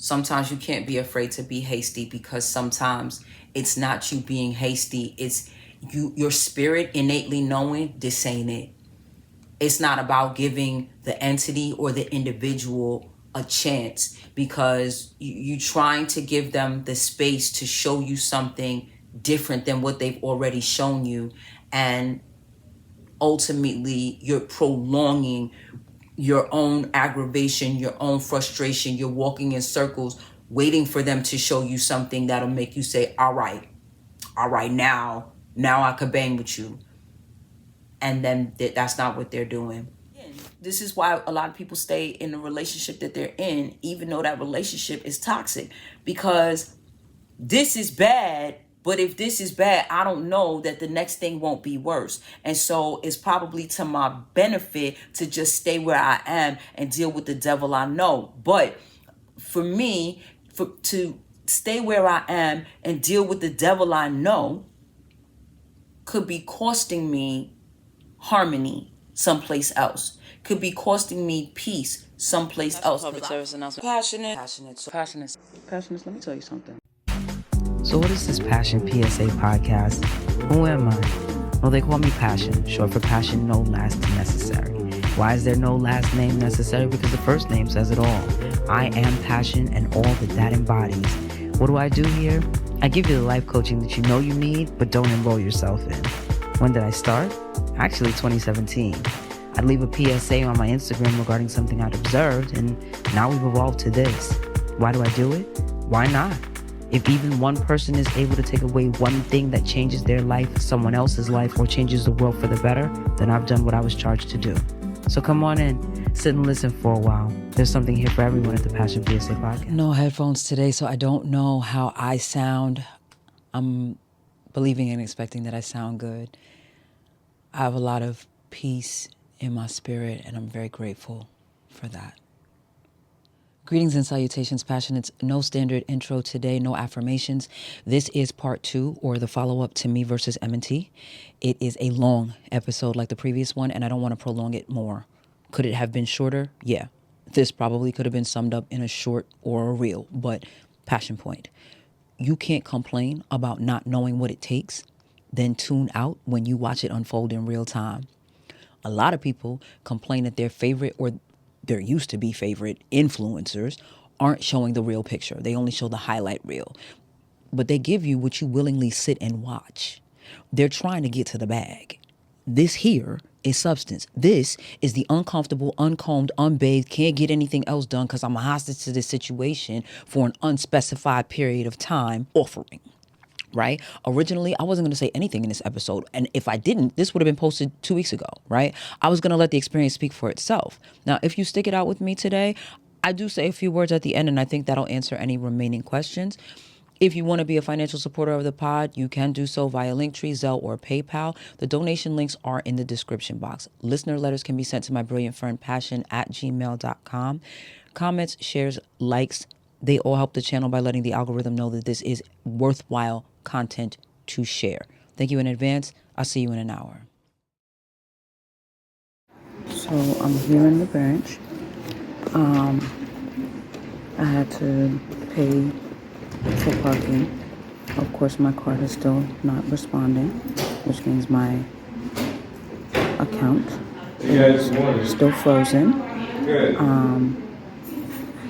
Sometimes you can't be afraid to be hasty, because sometimes it's not you being hasty. It's your spirit innately knowing this ain't it. It's not about giving the entity or the individual a chance, because you're trying to give them the space to show you something different than what they've already shown you. And ultimately, you're prolonging your own aggravation, your own frustration. You're walking in circles, waiting for them to show you something that'll make you say, all right, now I could bang with you. And then that's not what they're doing. This is why a lot of people stay in the relationship that they're in, even though that relationship is toxic, because this is bad. But if this is bad, I don't know that the next thing won't be worse. And so it's probably to my benefit to just stay where I am and deal with the devil I know. But for me, to stay where I am and deal with the devil I know could be costing me harmony someplace else. Could be costing me peace someplace else. Public service announcement. Passionate. Let me tell you something. So what is this Passion PSA podcast? Who am I? Well, they call me Passion, short for Passion No Last Necessary. Why is there no last name necessary? Because the first name says it all. I am Passion and all that embodies. What do I do here? I give you the life coaching that you know you need, but don't enroll yourself in. When did I start? Actually, 2017. I'd leave a PSA on my Instagram regarding something I'd observed, and now we've evolved to this. Why do I do it? Why not? If even one person is able to take away one thing that changes their life, someone else's life, or changes the world for the better, then I've done what I was charged to do. So come on in, sit and listen for a while. There's something here for everyone at the Passion PSA podcast. No headphones today, so I don't know how I sound. I'm believing and expecting that I sound good. I have a lot of peace in my spirit, and I'm very grateful for that. Greetings and salutations, Passionates. No standard intro today, no affirmations. This is part 2, or the follow-up to Me versus M&T. It is a long episode like the previous one, and I don't want to prolong it more. Could it have been shorter? Yeah. This probably could have been summed up in a short or a reel, but passion point. You can't complain about not knowing what it takes, then tune out when you watch it unfold in real time. A lot of people complain that their favorite, or there used to be favorite influencers, aren't showing the real picture. They only show the highlight reel. But they give you what you willingly sit and watch. They're trying to get to the bag. This here is substance. This is the uncomfortable, uncombed, unbathed, can't get anything else done because I'm a hostage to this situation for an unspecified period of time offering. Right? Originally, I wasn't going to say anything in this episode. And if I didn't, this would have been posted 2 weeks ago, right? I was going to let the experience speak for itself. Now, if you stick it out with me today, I do say a few words at the end, and I think that'll answer any remaining questions. If you want to be a financial supporter of the pod, you can do so via Linktree, Zelle, or PayPal. The donation links are in the description box. Listener letters can be sent to my brilliant friend, passion@gmail.com. Comments, shares, likes, they all help the channel by letting the algorithm know that this is worthwhile content to share. Thank you in advance. I'll see you in an hour. So I'm here in the bench. I had to pay for parking. Of course, my card is still not responding, which means my account is still frozen.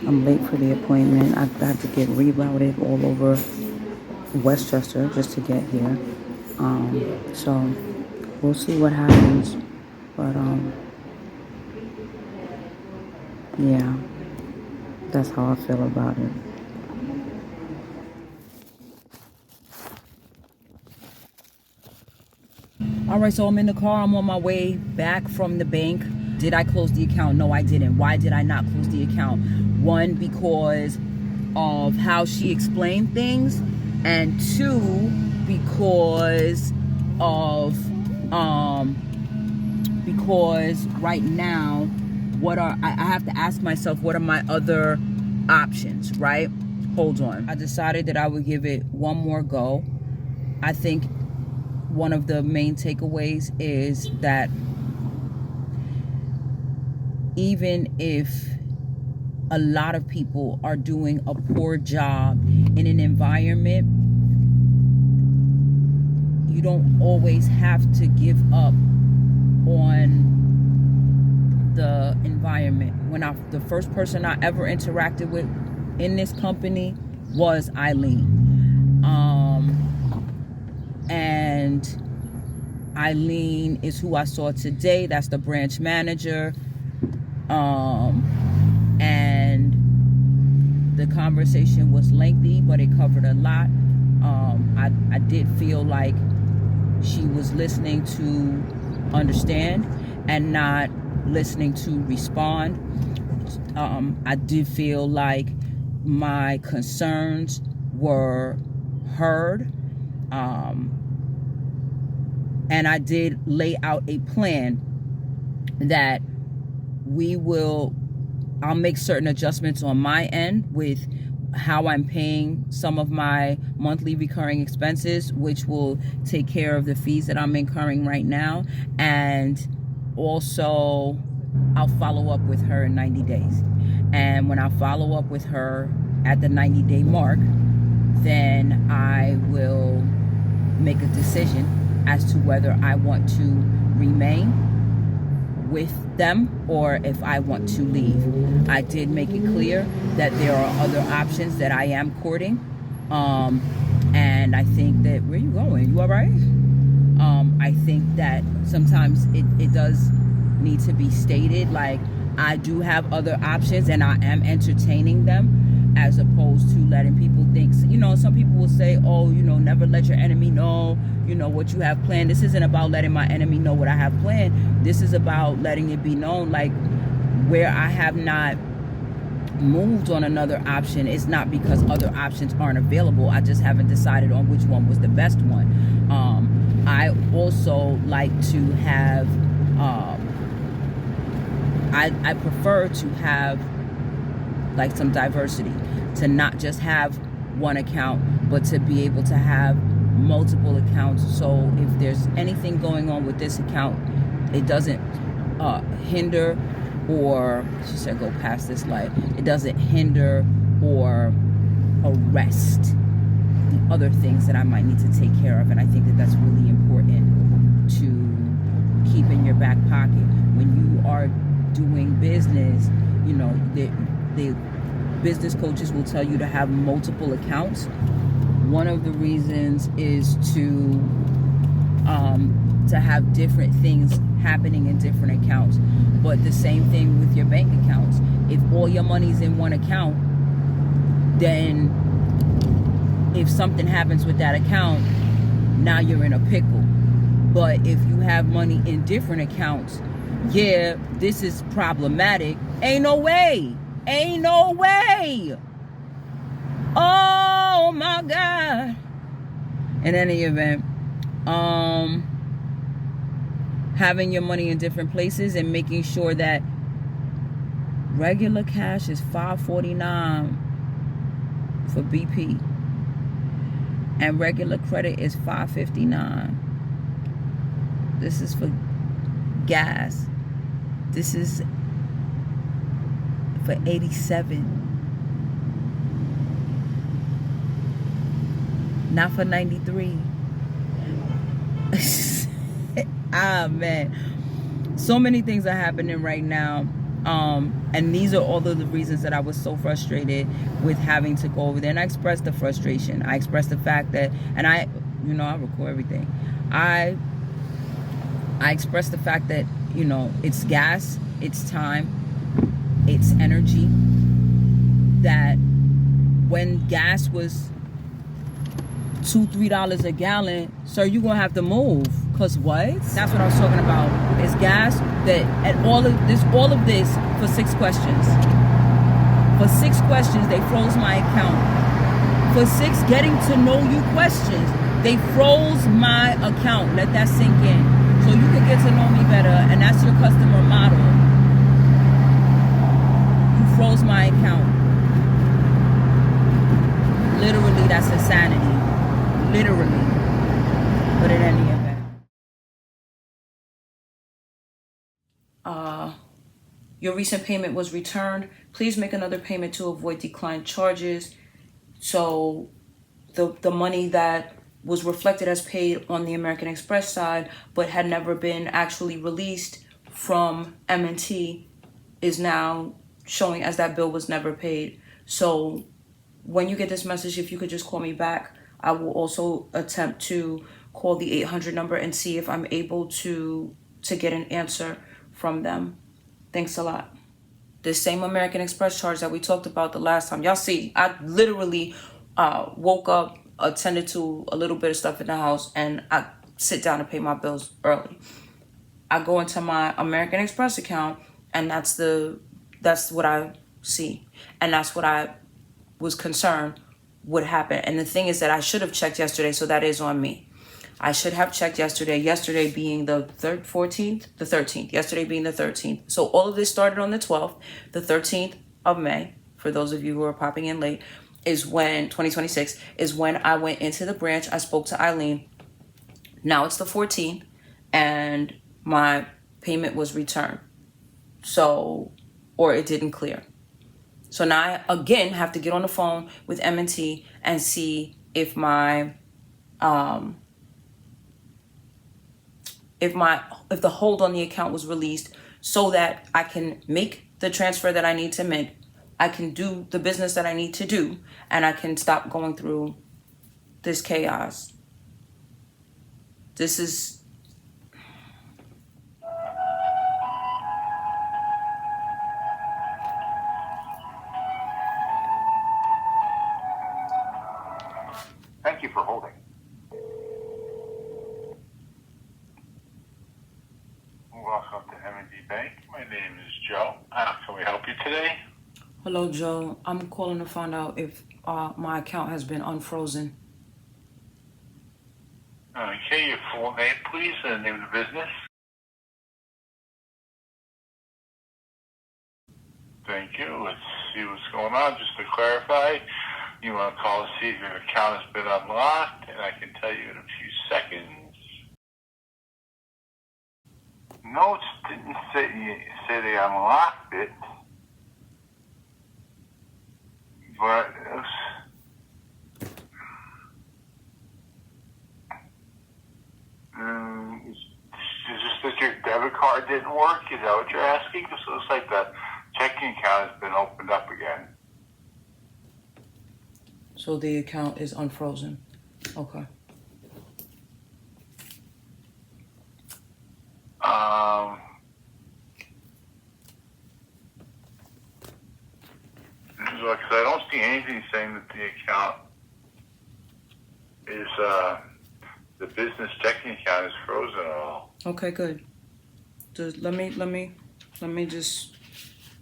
I'm late for the appointment. I've had to get rerouted all over Westchester just to get here. So we'll see what happens. But yeah, that's how I feel about it. All right, so I'm in the car. I'm on my way back from the bank. Did I close the account? No, I didn't. Why did I not close the account? One, because of how she explained things, and two, because of because right now, I have to ask myself, what are my other options, right? Hold on. I decided that I would give it one more go. I think one of the main takeaways is that even if a lot of people are doing a poor job in an environment. You don't always have to give up on the environment. The first person I ever interacted with in this company was Eileen. And Eileen is who I saw today. That's the branch manager. And the conversation was lengthy, but it covered a lot. I did feel like she was listening to understand and not listening to respond. I did feel like my concerns were heard. And I did lay out a plan that I'll make certain adjustments on my end with how I'm paying some of my monthly recurring expenses, which will take care of the fees that I'm incurring right now. And also, I'll follow up with her in 90 days. And when I follow up with her at the 90-day mark, then I will make a decision as to whether I want to remain with them or if I want to leave. I did make it clear that there are other options that I am courting. And I think that, where you going? You all right? I think that sometimes it does need to be stated, like, I do have other options and I am entertaining them, as opposed to letting people think, some people will say, oh, never let your enemy know, what you have planned. This isn't about letting my enemy know what I have planned. This is about letting it be known, like, where I have not moved on another option, it's not because other options aren't available. I just haven't decided on which one was the best one. I also like to have, I prefer to have like some diversity, to not just have one account, but to be able to have multiple accounts. So if there's anything going on with this account, it doesn't hinder, or she said go past this light, it doesn't hinder or arrest the other things that I might need to take care of. And I think that that's really important to keep in your back pocket when you are doing business. The business coaches will tell you to have multiple accounts. One of the reasons is to have different things happening in different accounts. But the same thing with your bank accounts. If all your money's in one account, then if something happens with that account, now you're in a pickle. But if you have money in different accounts, yeah, this is problematic. Ain't no way. Oh my God. In any event, having your money in different places and making sure that regular cash is $5.49 for BP and regular credit is $5.59. This is for gas. This is for 87, not for 93. Ah, man, so many things are happening right now, and these are all of the reasons that I was so frustrated with having to go over there. And I expressed the frustration. I expressed the fact that, and I record everything. I expressed the fact that it's gas, it's time, it's energy. That when gas was $2-3 a gallon, sir, you're gonna have to move. Cause what? That's what I was talking about. It's gas that, and all of this for 6 questions. For 6 questions, they froze my account. For 6 getting to know you questions, they froze my account. Let that sink in. So you can get to know me better, and that's your customer model. You froze my account. Literally, that's insanity. Literally. But in any event. Your recent payment was returned. Please make another payment to avoid declined charges. So the money that was reflected as paid on the American Express side, but had never been actually released from M&T, is now showing as that bill was never paid. So when you get this message, if you could just call me back, I will also attempt to call the 800 number and see if I'm able to get an answer from them. Thanks a lot. This same American Express charge that we talked about the last time. Y'all see, I literally woke up, attended to a little bit of stuff in the house, and I sit down to pay my bills early. I go into my American Express account, and that's what I see. And that's what I was concerned would happen. And the thing is that I should have checked yesterday, so that is on me. I should have checked yesterday being the 13th, yesterday being the 13th. So all of this started on the 12th, the 13th of May, for those of you who are popping in late, is when, 2026, is when I went into the branch. I spoke to Eileen. Now it's the 14th, and my payment was returned. So, or it didn't clear. So now I, again, have to get on the phone with M&T and see if if the hold on the account was released, so that I can make the transfer that I need to make. I can do the business that I need to do, and I can stop going through this chaos. This is... Thank you for holding. Welcome to M&D Bank. My name is Joe. How can we help you today? Hello, Joe. I'm calling to find out if my account has been unfrozen. Okay, your full name, please, and the name of the business. Thank you. Let's see what's going on. Just to clarify, you want to call to see if your account has been unlocked, and I can tell you in a few seconds. Notes didn't say they unlocked it, but is this that your debit card didn't work? Is that what you're asking? Because it looks like the checking account has been opened up again. So the account is unfrozen. Okay. Because I don't see anything saying that the account is, the business checking account is frozen at all. Okay, good. Just let me just...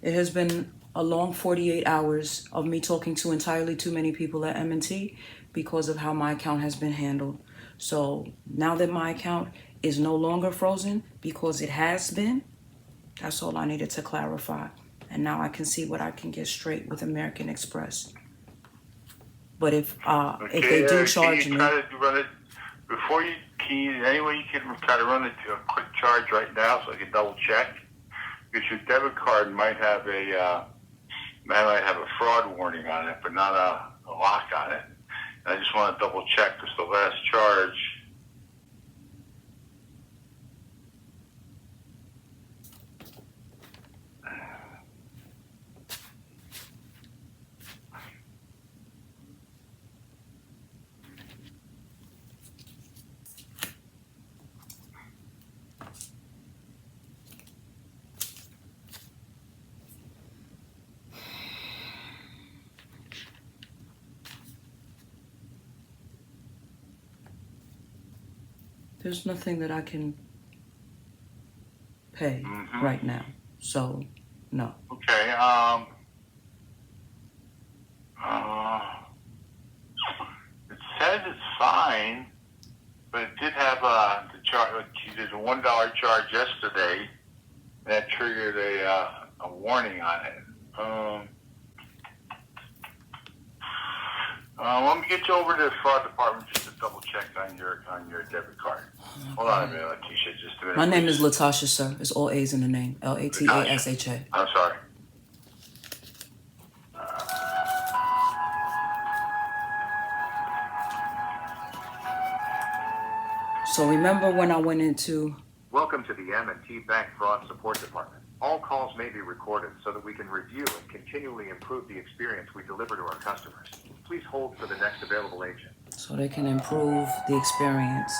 It has been a long 48 hours of me talking to entirely too many people at M&T because of how my account has been handled. So now that my account is no longer frozen because it has been, that's all I needed to clarify. And now I can see what I can get straight with American Express. But if they do charge me... Try to run it before you key. Any way you can try to run it to a quick charge right now so I can double check. Because your debit card might have a fraud warning on it, but not a lock on it. And I just want to double check because the last charge. There's nothing that I can pay right now. So, no. Okay. It says it's fine, but it did have the charge. You did a $1 charge yesterday, and that triggered a warning on it. Let me get you over to the fraud department just double check on your debit card. Hold on a minute, Letitia, just a minute. My name is please. Latasha, sir. It's all A's in the name. Latasha. I'm sorry. So remember when I went into... Welcome to the M&T Bank Fraud Support Department. All calls may be recorded so that we can review and continually improve the experience we deliver to our customers. Please hold for the next available agent. So they can improve the experience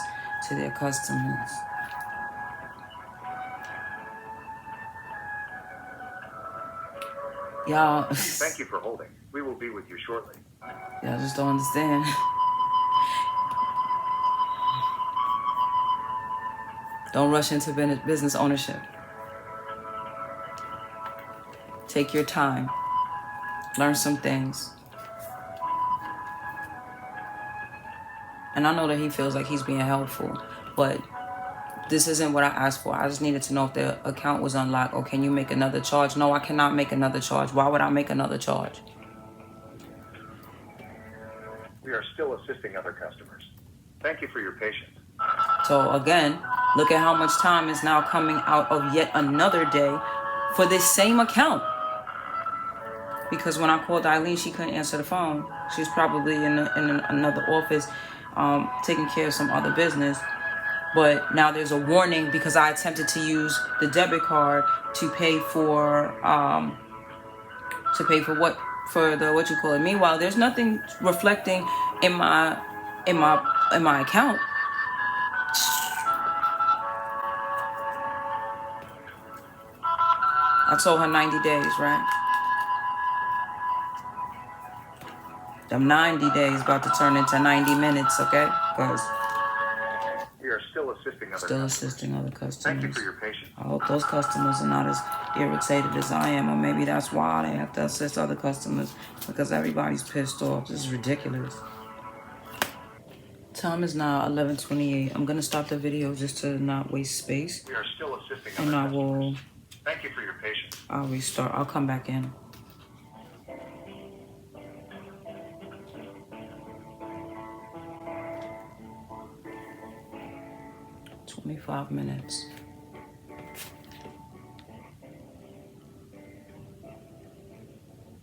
to their customers. Y'all... Thank you for holding. We will be with you shortly. Y'all just don't understand. Don't rush into business ownership. Take your time. Learn some things. And I know that he feels like he's being helpful, but this isn't what I asked for. I just needed to know if the account was unlocked. Or can you make another charge? No, I cannot make another charge. Why would I make another charge? We are still assisting other customers. Thank you for your patience. So again, look at how much time is now coming out of yet another day for this same account. Because when I called Eileen, she couldn't answer the phone. She's probably in another office taking care of some other business. But now there's a warning because I attempted to use the debit card to pay for what you call it. Meanwhile, there's nothing reflecting in my account. I told her 90 days, right? Them 90 days about to turn into 90 minutes, okay? Because We are still assisting other still customers. assisting other Thank you customers. for your patience. I hope those customers are not as irritated as I am, or maybe that's why they have to assist other customers, because everybody's pissed off. This is ridiculous. Time is now 11:28. I'm gonna stop the video just to not waste space, We are still assisting and other I customers. will. Thank you for your patience. I'll restart. I'll come back in. "25 minutes.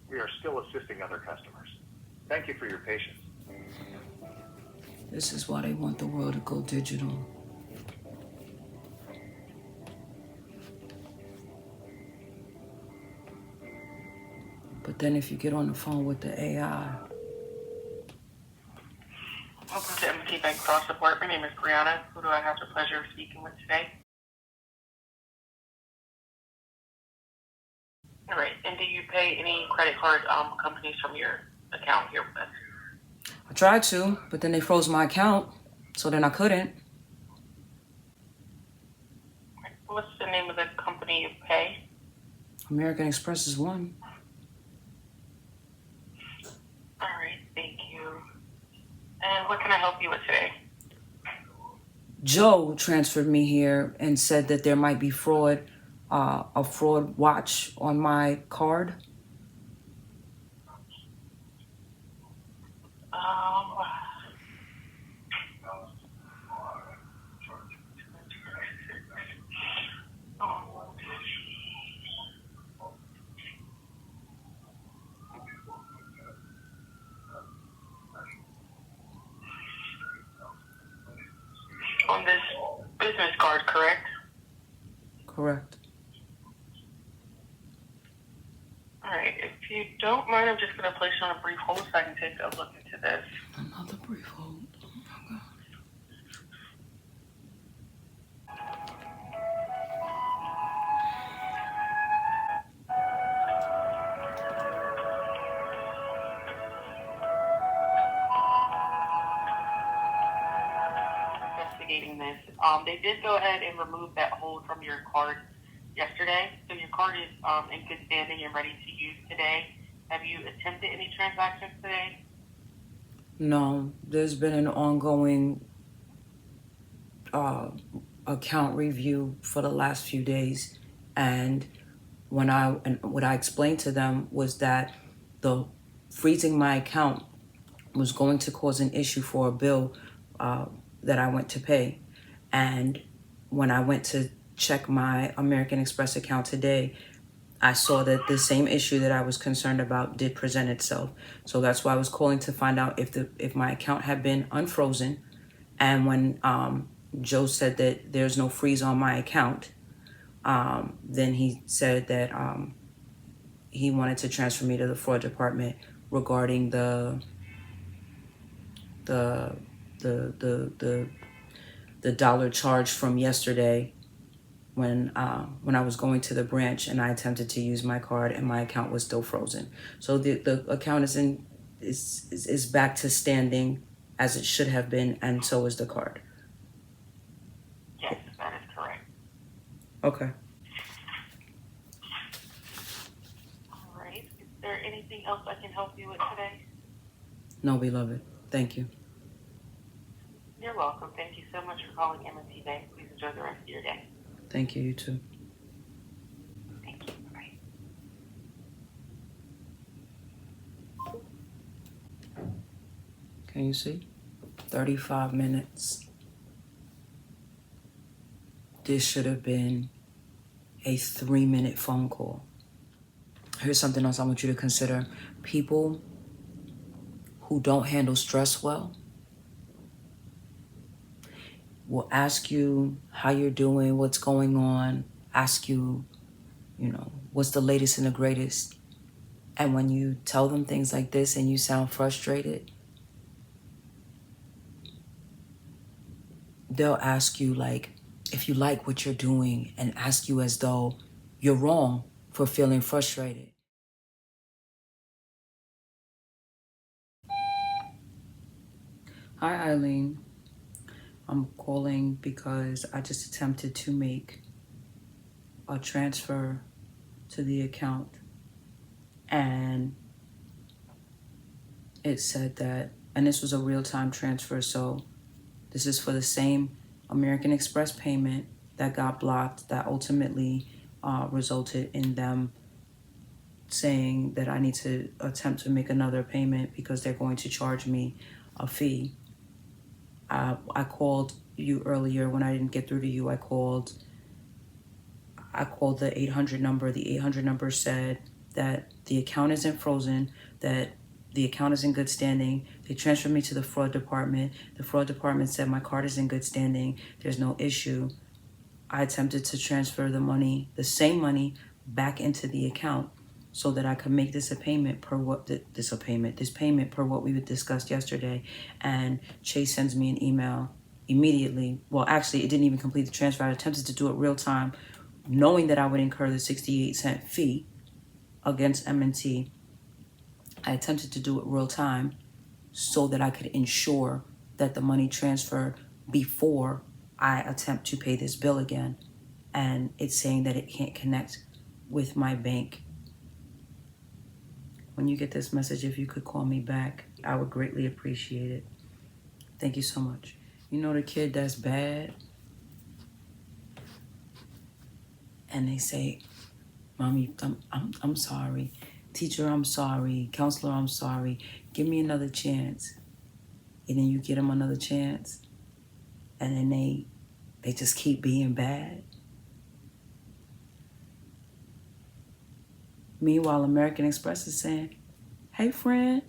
We are still assisting other customers. Thank you for your patience. This is why they want the world to go digital. But then if you get on the phone with the AI, Welcome to M&T Bank Fraud Support. My name is Brianna. Who do I have the pleasure of speaking with today? All right. And do you pay any credit card companies from your account here with us? I tried to, but then they froze my account, so then I couldn't. What's the name of the company you pay? American Express is one. All right. Thank you. And what can I help you with today? Joe transferred me here and said that there might be fraud, a fraud watch on my card. On this business card, correct? Correct. All right. If you don't mind, I'm just going to place you on a brief hold so I can take a look into this. Another brief hold. Oh my God. Investigating this. They did go ahead and remove that hold from your card yesterday. So your card is in good standing and ready to use today. Have you attempted any transactions today? No, there's been an ongoing account review for the last few days, and what I explained to them was that the freezing my account was going to cause an issue for a bill that I went to pay. And when I went to check my American Express account today, I saw that the same issue that I was concerned about did present itself. So that's why I was calling to find out if my account had been unfrozen. And when Joe said that there's no freeze on my account, then he said that he wanted to transfer me to the fraud department regarding the dollar charge from yesterday when I was going to the branch and I attempted to use my card and my account was still frozen. So the account is back to standing as it should have been, and so is the card. Yes, that is correct. Okay. All right. Is there anything else I can help you with today? No, beloved. Thank you. You're welcome. Thank you so much for calling M&T Bank. Please enjoy the rest of your day. Thank you. You too. Thank you. Bye. Can you see? 35 minutes. This should have been a 3-minute phone call. Here's something else I want you to consider. People who don't handle stress well will ask you how you're doing, what's going on, ask you, what's the latest and the greatest. And when you tell them things like this and you sound frustrated, they'll ask you if you like what you're doing and ask you as though you're wrong for feeling frustrated. Hi, Eileen. I'm calling because I just attempted to make a transfer to the account and it said that, and this was a real-time transfer, so this is for the same American Express payment that got blocked that ultimately resulted in them saying that I need to attempt to make another payment because they're going to charge me a fee. I called you earlier when I didn't get through to you. I called the 800 number. The 800 number said that the account isn't frozen, that the account is in good standing. They transferred me to the fraud department. The fraud department said my card is in good standing. There's no issue. I attempted to transfer the money, the same money, back into the account so that I could make this payment per what we discussed yesterday. And Chase sends me an email immediately. Well, actually, it didn't even complete the transfer. I attempted to do it real time, knowing that I would incur the 68-cent fee against M&T. I attempted to do it real time so that I could ensure that the money transferred before I attempt to pay this bill again. And it's saying that it can't connect with my bank. When you get this message, if you could call me back, I would greatly appreciate it. Thank you so much. You know the kid that's bad? And they say, Mommy, I'm sorry. Teacher, I'm sorry. Counselor, I'm sorry. Give me another chance. And then you get them another chance. And then they just keep being bad. Meanwhile, American Express is saying, hey, friend,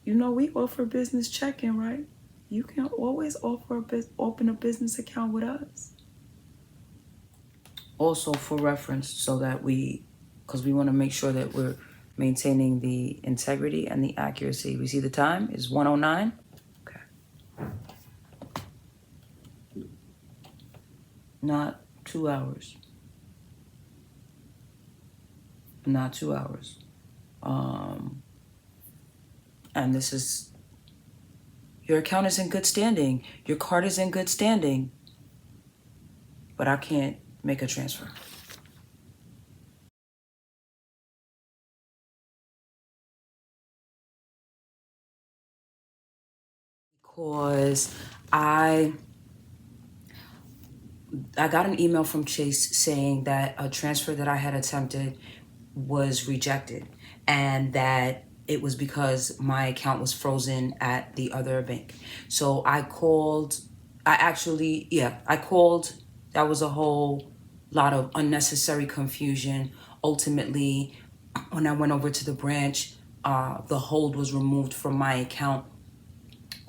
we offer business checking, right? You can always open a business account with us. Also for reference, so that because we want to make sure that we're maintaining the integrity and the accuracy. We see the time is 1:09. Okay. Not 2 hours. Not 2 hours. And this is, your account is in good standing. Your card is in good standing. But I can't make a transfer. Because I got an email from Chase saying that a transfer that I had attempted was rejected and that it was because my account was frozen at the other bank. So I called. I called. That was a whole lot of unnecessary confusion. Ultimately, when I went over to the branch, the hold was removed from my account.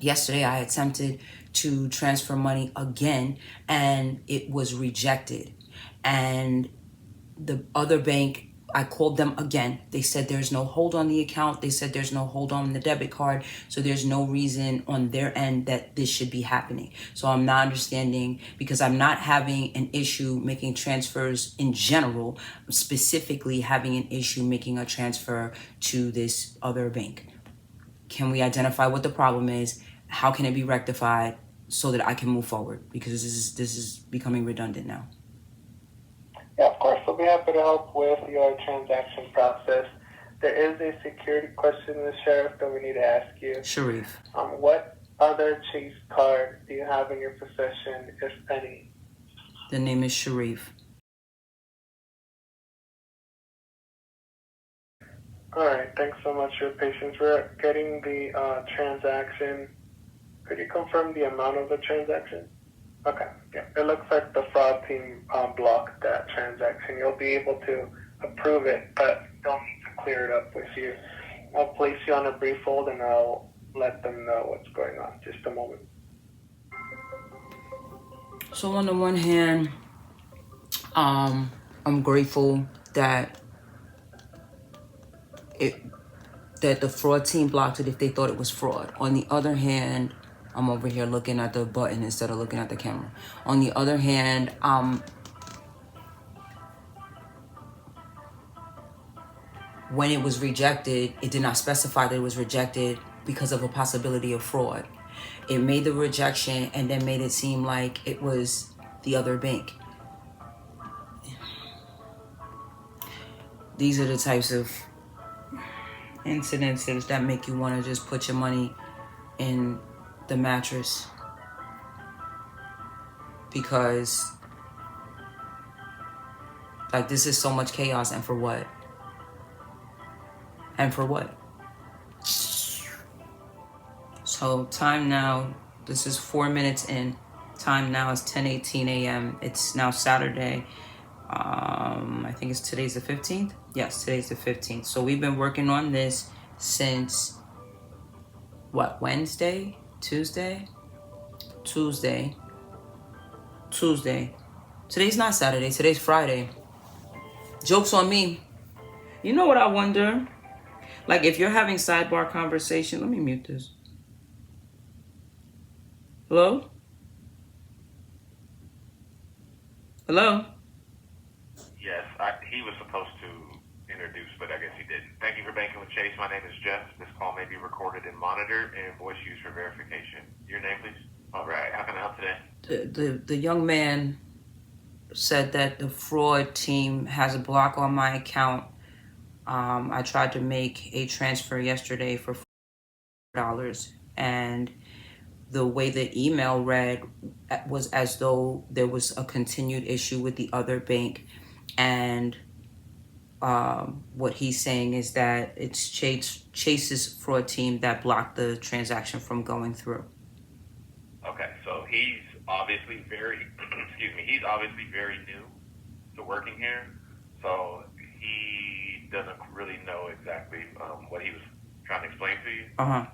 Yesterday, I attempted to transfer money again, and it was rejected. And the other bank, I called them again. They said there's no hold on the account. They said there's no hold on the debit card. So there's no reason on their end that this should be happening. So I'm not understanding, because I'm not having an issue making transfers in general, specifically having an issue making a transfer to this other bank. Can we identify what the problem is? How can it be rectified so that I can move forward? Because this is becoming redundant now. Yeah, of course. We'll be happy to help with your transaction process. There is a security question, the sheriff, that we need to ask you. Sharif. What other Chase card do you have in your possession, if any? The name is Sharif. All right. Thanks so much for your patience. We're getting the transaction. Could you confirm the amount of the transaction? Okay. Yeah. It looks like the fraud team blocked that transaction. You'll be able to approve it, but they'll need to clear it up with you. I'll place you on a brief hold, and I'll let them know what's going on. Just a moment. So on the one hand, I'm grateful that the fraud team blocked it if they thought it was fraud. On the other hand, I'm over here looking at the button instead of looking at the camera. On the other hand, when it was rejected, it did not specify that it was rejected because of a possibility of fraud. It made the rejection and then made it seem like it was the other bank. These are the types of incidences that make you want to just put your money in the mattress, because like this is so much chaos, and for what? And for what? So time now, this is 4 minutes in. Time now is 10:18 a.m. It's now Saturday. I think today's the 15th. Yes, today's the 15th. So we've been working on this since what? Wednesday? Tuesday. Today's not Saturday. Today's Friday. Joke's on me. You know what I wonder? Like if you're having sidebar conversation, let me mute this. Hello? Hello? Yes, he was supposed to introduce, but I guess he didn't. Thank you for banking with Chase. My name is Jeff. This call may be recorded and monitored and voice used for verification. Your name, please? All right. How can I help today? The young man said that the fraud team has a block on my account. I tried to make a transfer yesterday for $4, and the way the email read was as though there was a continued issue with the other bank. And what he's saying is that it's Chase's fraud team that blocked the transaction from going through. Okay, so he's obviously very, he's obviously very new to working here. So he doesn't really know exactly what he was trying to explain to you.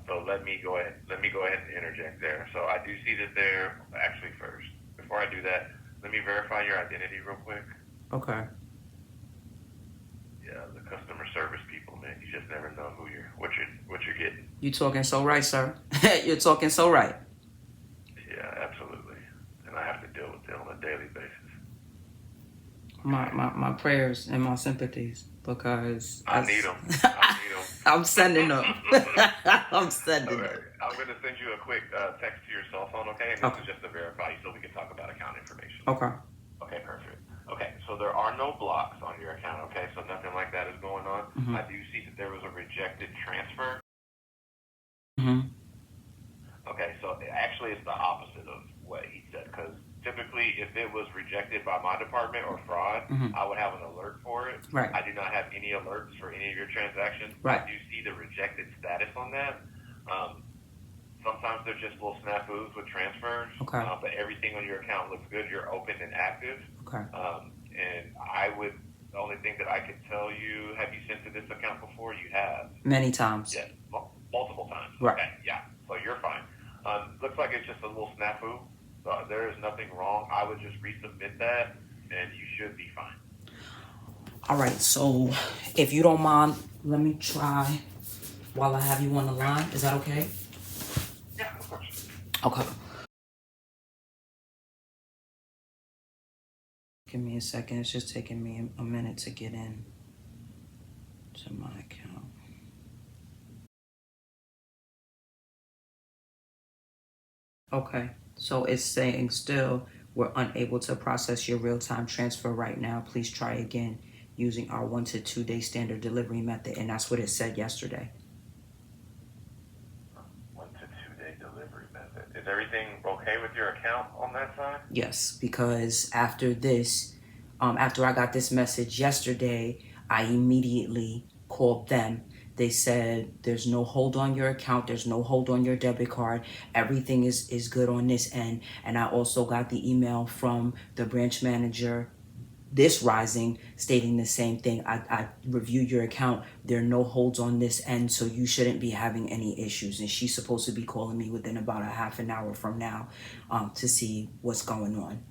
So let me go ahead and interject there. So I do see that they're actually first. Before I do that, let me verify your identity real quick. Okay. Yeah, the customer service people, man. You just never know what you're getting. You talking so right, sir. You're talking so right. Yeah, absolutely. And I have to deal with them on a daily basis. My prayers and my sympathies, because I need them. I'm sending them. I'm sending them. I'm going to send you a quick text to your cell phone, okay? And this is just to verify you so we can talk about account information. Okay. Okay, perfect. Okay, so there are no blocks on your account, okay? So nothing like that is going on. I do see that there was a rejected transfer. Okay, so actually it's the opposite of what he said, because typically if it was rejected by my department or fraud, I would have an alert for it. Right. I do not have any alerts for any of your transactions. Right. I do see the rejected status on that. Sometimes they're just little snafus with transfers. Okay. But everything on your account looks good. You're open and active. Okay. And the only thing that I could tell you, have you sent to this account before? You have. Many times. Yes, multiple times. Right. Okay, yeah, so you're fine. Looks like it's just a little snafu. So there is nothing wrong. I would just resubmit that, and you should be fine. All right, so if you don't mind, let me try while I have you on the line. Is that okay? Yeah, of course. Okay. Give me a second. It's just taking me a minute to get in to my account. Okay, so it's saying still we're unable to process your real-time transfer right now. Please try again using our 1 to 2 day standard delivery method, and that's what it said yesterday. 1 to 2 day delivery method. Is everything okay with your account on that side? Yes, because after this, after I got this message yesterday, I immediately called them. They said there's no hold on your account, there's no hold on your debit card, everything is good on this end. And I also got the email from the branch manager this rising stating the same thing. I reviewed your account, there are no holds on this end, so you shouldn't be having any issues. And she's supposed to be calling me within about a half an hour from now to see what's going on.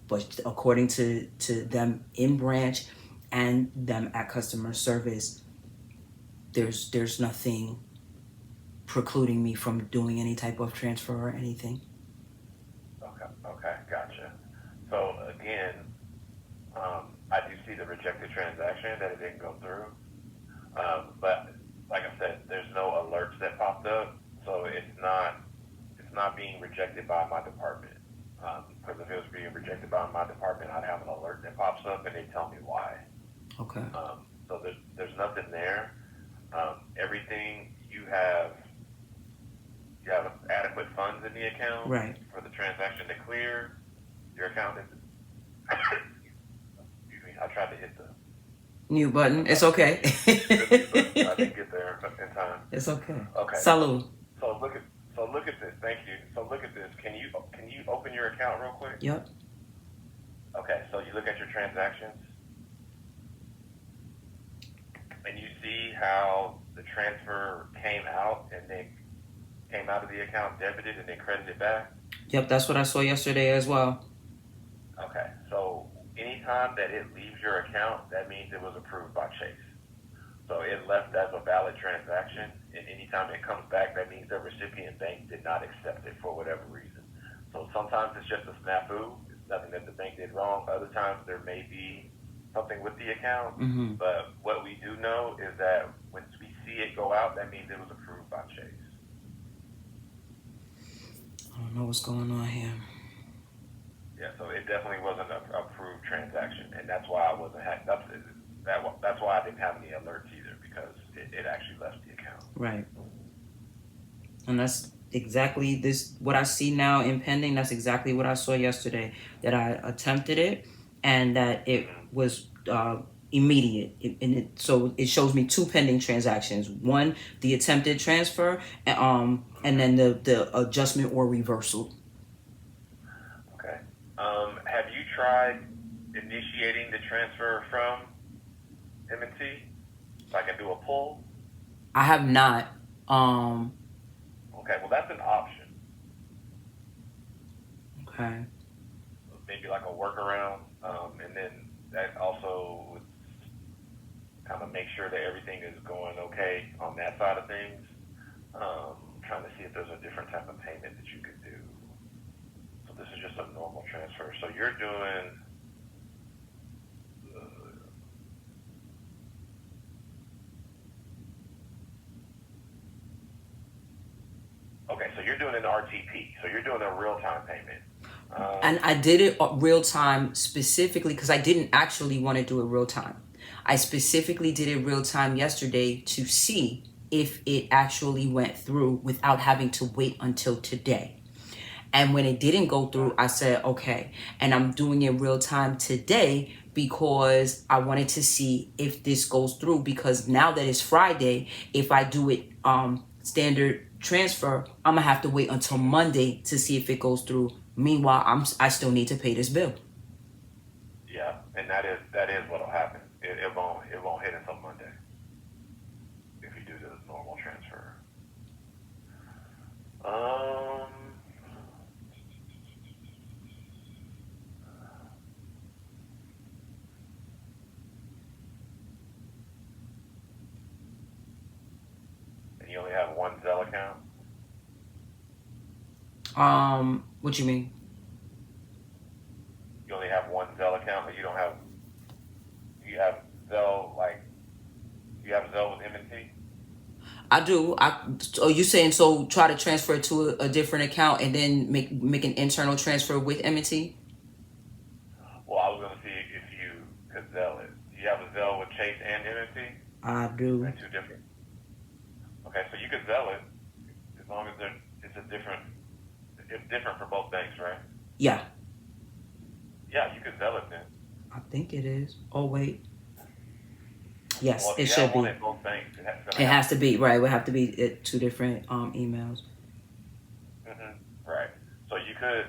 But according to them in branch and them at customer service, there's nothing precluding me from doing any type of transfer or anything. Okay, gotcha. So again, I do see the rejected transaction that it didn't go through. But like I said, there's no alerts that popped up, so it's not being rejected by my department. Because if it was being rejected by my department, I'd have an alert that pops up and they tell me why. Okay. So there's nothing there. Everything you have adequate funds in the account Right. for the transaction to clear. Your account is. Excuse me. I tried to hit the Mute button. It's okay. I didn't get there in time. It's okay. Okay. Salud. So look at this. Thank you. So look at this. Can you open your account real quick? Yep. Okay. So you look at your transactions, and you see how the transfer came out and then came out of the account debited and then credited back. Yep, that's what I saw yesterday as well. Okay. So anytime that it leaves your account, that means it was approved by Chase. So it left as a valid transaction, and anytime it comes back, that means the recipient bank did not accept it for whatever reason. So sometimes it's just a snafu. It's nothing that the bank did wrong. Other times there may be something with the account. Mm-hmm. But what we do know is that when we see it go out, that means it was approved by Chase. I don't know what's going on here. Yeah, so it definitely wasn't an approved transaction, and that's why I wasn't hacked up. That's why I didn't have any alerts either, because it actually left the account. Right. And that's exactly what I see now in pending. That's exactly what I saw yesterday, that I attempted it and that it was immediate. So it shows me 2 pending transactions. One, the attempted transfer, and then the adjustment or reversal. Okay. Have you tried initiating the transfer from M&T? So I can do a pull? I have not. Okay, well that's an option. Okay. Maybe like a workaround, and then that also would kind of make sure that everything is going okay on that side of things. Trying to see if there's a different type of payment that you could do. So this is just a normal transfer. So you're doing. Okay, so you're doing an RTP. So you're doing a real-time payment. And I did it real time specifically because I didn't actually want to do it real time. I specifically did it real time yesterday to see if it actually went through without having to wait until today. And when it didn't go through, I said, okay. And I'm doing it real time today because I wanted to see if this goes through, because now that it's Friday, if I do it standard transfer, I'm gonna have to wait until Monday to see if it goes through. Meanwhile, I still need to pay this bill. Yeah, and that is what'll happen. It won't hit until Monday if you do the normal transfer. And you only have one Zelle account? What you mean? You only have one Zelle account, or you don't have? You have Zelle you have Zelle with M&T? I do. Oh, you saying so? Try to transfer it to a different account and then make an internal transfer with M&T? Well, I was going to see if you could Zelle it. Do you have a Zelle with Chase and M&T? I do. They're two different. Okay, so you could Zelle it as long as it's different for both banks, right? Yeah. Yeah, you could Zelle it then. I think it is. Oh wait. Yes, Well, if it you should have be. one at both banks, It has to be, right. It would have to be two different emails. Right. So you could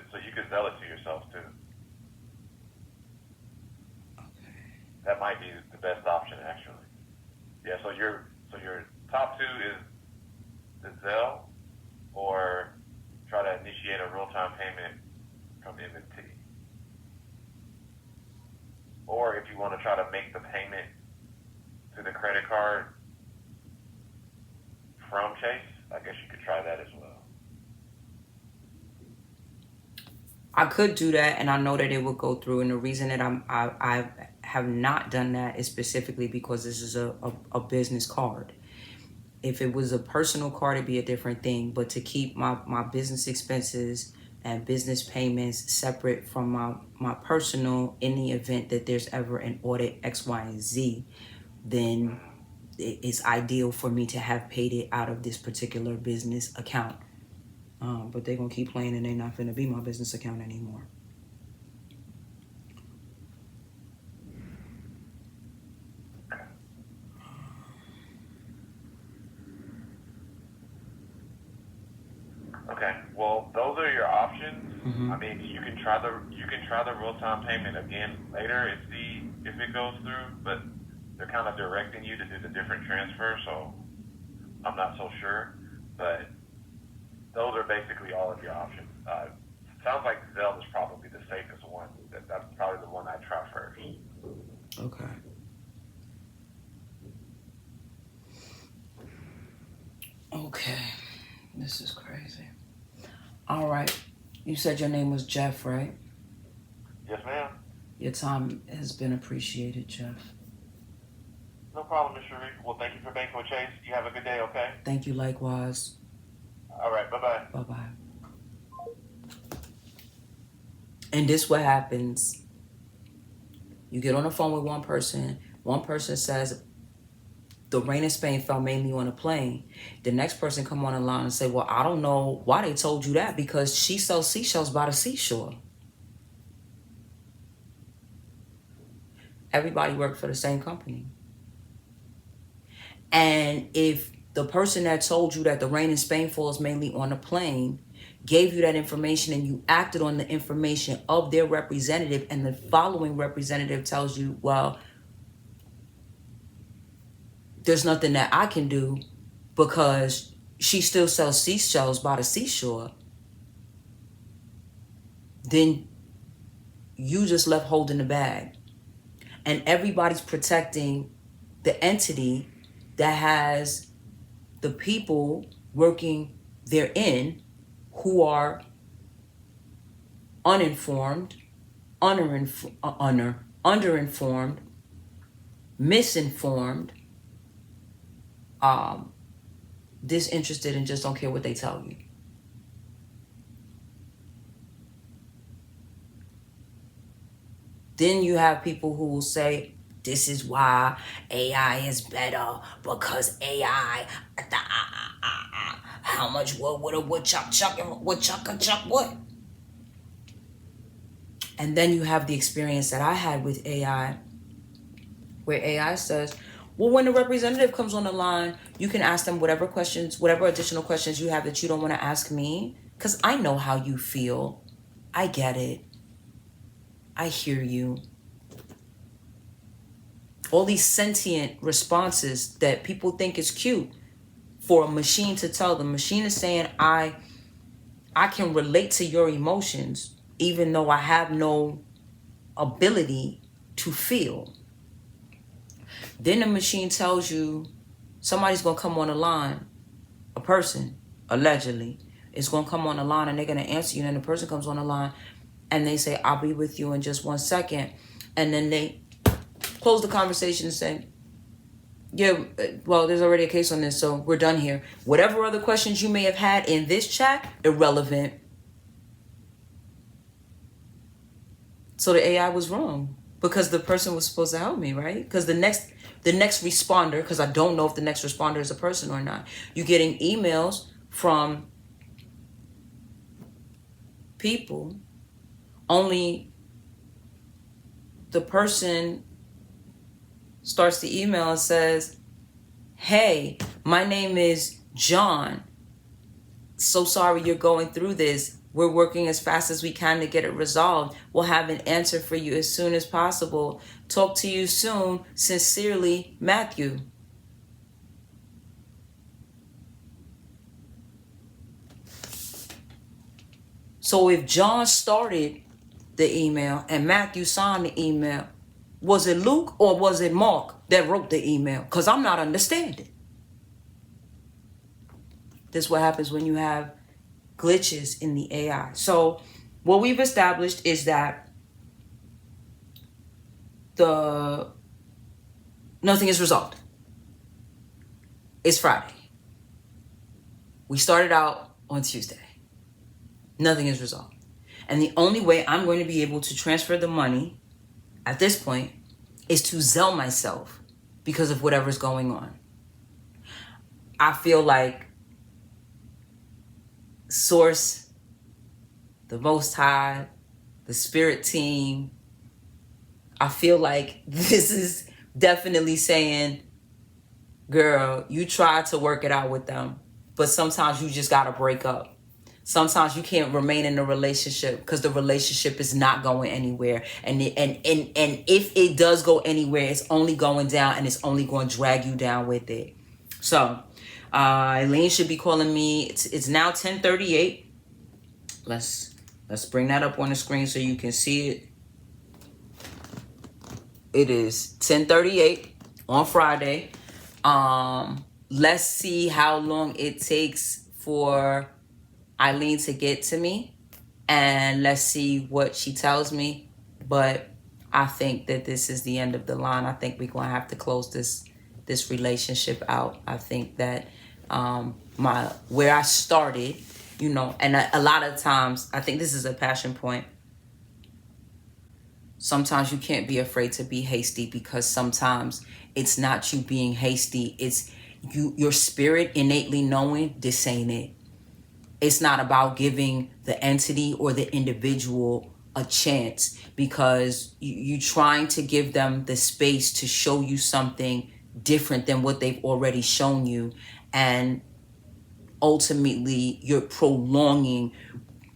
Zelle it to yourself too. Okay. That might be the best option, actually. Yeah. So your top two is the Zelle, or try to initiate a real-time payment from M&T. Or if you want to try to make the payment to the credit card from Chase, I guess you could try that as well. I could do that, and I know that it would go through. And the reason that I have not done that is specifically because this is a business card. If it was a personal card, it'd be a different thing. But to keep my business expenses and business payments separate from my personal, in the event that there's ever an audit X, Y, and Z, then it's ideal for me to have paid it out of this particular business account. But they're going to keep playing, and they're not going to be my business account anymore. Okay. Well, those are your options. Mm-hmm. I mean, you can try the real-time payment again later and see if it goes through, but they're kind of directing you to do the different transfer, so I'm not so sure. But those are basically all of your options. Sounds like Zelle is probably the safest one. That's probably the one I try first. Okay. Okay. This is crazy. All right. You said your name was Jeff, right? Yes, ma'am. Your time has been appreciated, Jeff. No problem, Ms. Sharif. Well, thank you for banking with Chase. You have a good day, okay? Thank you likewise. All right, bye-bye. Bye-bye. And this what happens. You get on the phone with one person says the rain in Spain fell mainly on a plane. The next person come on the line and say, well, I don't know why they told you that, because she sells seashells by the seashore. Everybody worked for the same company. And if the person that told you that the rain in Spain falls mainly on a plane gave you that information and you acted on the information of their representative, and the following representative tells you, well, there's nothing that I can do because she still sells seashells by the seashore, then you just left holding the bag. And everybody's protecting the entity that has the people working therein who are uninformed, underinformed, misinformed, disinterested, and just don't care what they tell you. Then you have people who will say, this is why AI is better, because AI, how much wood would a woodchuck chuck and woodchuck chuck what? And then you have the experience that I had with AI, where AI says, well, when the representative comes on the line, you can ask them whatever questions, whatever additional questions you have that you don't want to ask me, because I know how you feel. I get it. I hear you. All these sentient responses that people think is cute for a machine to tell. The machine is saying, I can relate to your emotions, even though I have no ability to feel. Then the machine tells you somebody's going to come on the line, a person, allegedly, is going to come on the line and they're going to answer you. And then the person comes on the line and they say, I'll be with you in just 1 second. And then they close the conversation and say, yeah, well, there's already a case on this, so we're done here. Whatever other questions you may have had in this chat, irrelevant. So the AI was wrong because the person was supposed to help me, right? Because the next responder, because I don't know if the next responder is a person or not. You're getting emails from people, only the person starts the email and says, hey, my name is John. So sorry you're going through this. We're working as fast as we can to get it resolved. We'll have an answer for you as soon as possible. Talk to you soon. Sincerely, Matthew. So if John started the email and Matthew signed the email, was it Luke or was it Mark that wrote the email? Because I'm not understanding. This is what happens when you have glitches in the AI. So what we've established is that nothing is resolved. It's Friday. We started out on Tuesday. Nothing is resolved. And the only way I'm going to be able to transfer the money at this point is to Zelle myself because of whatever's going on. I feel like Source, the Most High, the Spirit team, I feel like this is definitely saying, girl, you tried to work it out with them, but sometimes you just got to break up. Sometimes you can't remain in a relationship because the relationship is not going anywhere. And if it does go anywhere, it's only going down and it's only going to drag you down with it. So Elaine should be calling me. It's now 10:38. Let's bring that up on the screen so you can see it. It is 10:38 on Friday. Let's see how long it takes for Eileen to get to me, and let's see what she tells me. But I think that this is the end of the line. I think we're gonna have to close this relationship out. I think that where I started, and a lot of times I think this is a passion point. Sometimes you can't be afraid to be hasty because sometimes it's not you being hasty, it's your spirit innately knowing this ain't it. It's not about giving the entity or the individual a chance because you're trying to give them the space to show you something different than what they've already shown you. And ultimately, you're prolonging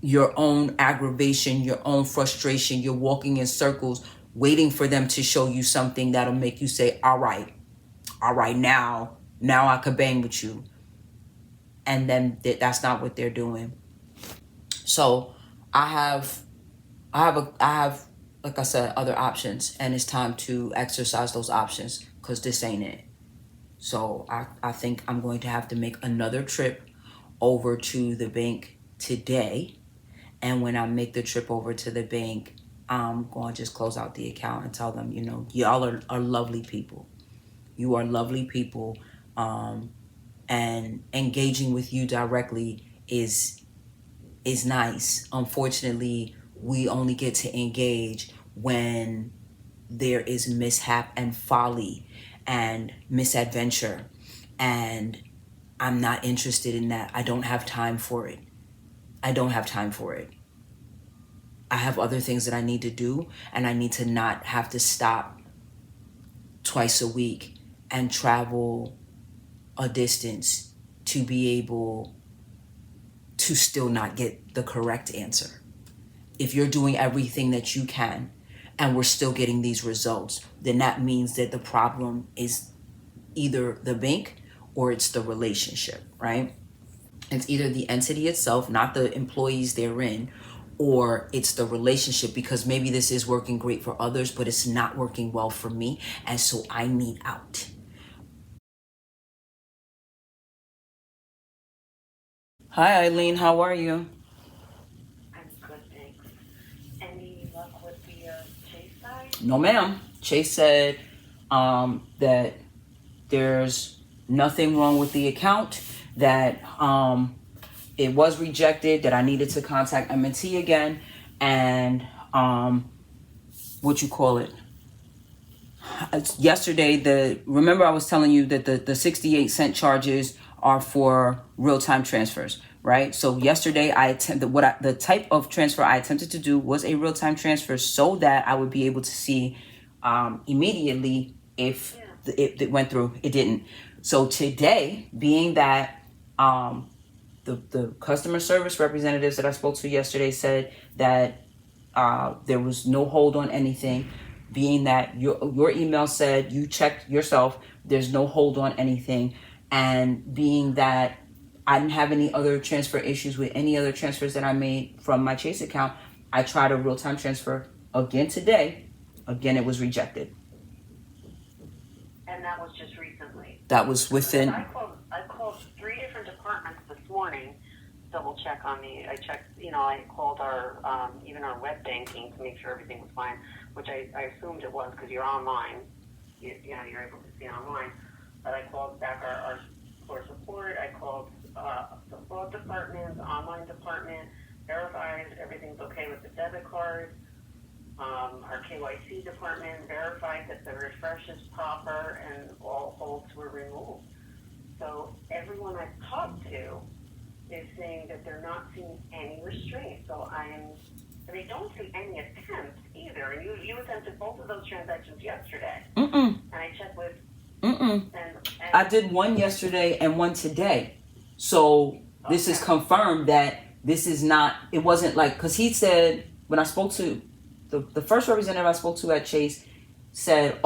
your own aggravation, your own frustration. You're walking in circles, waiting for them to show you something that'll make you say, all right, now I could bang with you. And then that's not what they're doing. So I have, like I said, other options, and it's time to exercise those options because this ain't it. So I think I'm going to have to make another trip over to the bank today. And when I make the trip over to the bank, I'm going to just close out the account and tell them, y'all are lovely people. You are lovely people. And engaging with you directly is nice. Unfortunately, we only get to engage when there is mishap and folly and misadventure. And I'm not interested in that. I don't have time for it. I have other things that I need to do, and I need to not have to stop twice a week and travel a distance to be able to still not get the correct answer. If you're doing everything that you can and we're still getting these results, then that means that the problem is either the bank or it's the relationship, right? It's either the entity itself, not the employees therein, or it's the relationship, because maybe this is working great for others, but it's not working well for me, and so I need out. Hi, Eileen. How are you? I'm good, thanks. Any luck with the Chase side? No, ma'am. Chase said that there's nothing wrong with the account, that it was rejected, that I needed to contact M&T again, and yesterday, remember I was telling you that the 68-cent charges are for real-time transfers, right? So yesterday the type of transfer I attempted to do was a real-time transfer so that I would be able to see immediately if it went through. It didn't. So today, being that the customer service representatives that I spoke to yesterday said that there was no hold on anything, being that your email said you checked yourself, there's no hold on anything, and being that I didn't have any other transfer issues with any other transfers that I made from my Chase account, I tried a real-time transfer again today. Again, it was rejected. And that was just recently? That was within... I called 3 different departments this morning, double check on I checked, I called even our web banking to make sure everything was fine, which I assumed it was because you're online. You're able to see online. But I called back our store support. I called the fraud department, the online department, verified everything's okay with the debit card. Our KYC department verified that the refresh is proper and all holds were removed. So everyone I've talked to is saying that they're not seeing any restraint. So they don't see any attempts either. And you attempted both of those transactions yesterday. And I checked with... And I did one yesterday and one today. So this is confirmed that this is not... It wasn't like... Because he said, when I spoke to... The first representative I spoke to at Chase said,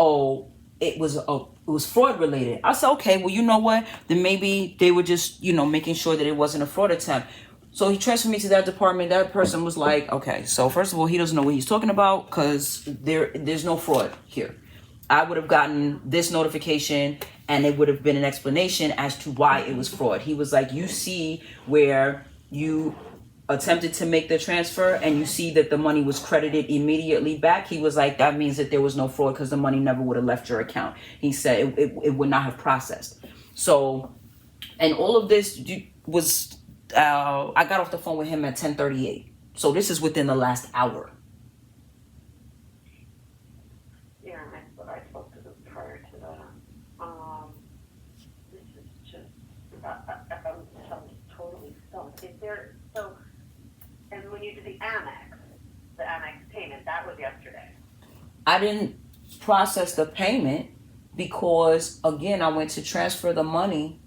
it was fraud related. I said, okay, well, you know what? Then maybe they were just, making sure that it wasn't a fraud attempt. So he transferred me to that department. That person was like, okay, so first of all, he doesn't know what he's talking about because there's no fraud here. I would have gotten this notification and it would have been an explanation as to why it was fraud. He was like, you see where you attempted to make the transfer and you see that the money was credited immediately back. He was like, that means that there was no fraud because the money never would have left your account. He said it would not have processed. So, and all of this was, I got off the phone with him at 10:38. So this is within the last hour. Yeah, I spoke to them prior to that. This is just, I'm totally stumped. And when you did the Amex payment, that was yesterday. I didn't process the payment because, again, I went to transfer the money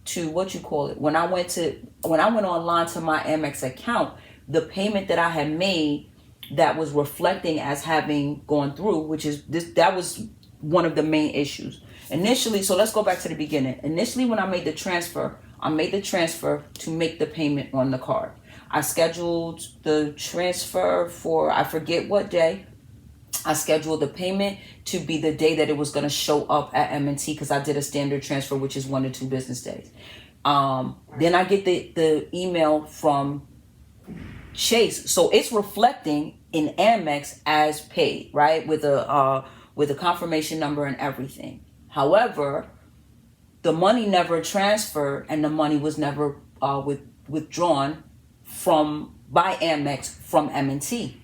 to when I went online to my Amex account, the payment that I had made that was reflecting as having gone through, which is that was one of the main issues. Initially, so let's go back to the beginning. Initially, when I made the transfer to make the payment on the card. I scheduled the transfer for, I forget what day. I scheduled the payment to be the day that it was going to show up at M&T because I did a standard transfer, which is 1 to 2 business days. Then I get the email from Chase. So it's reflecting in Amex as paid, right? With a confirmation number and everything. However, the money never transferred and the money was never withdrawn by Amex from M&T.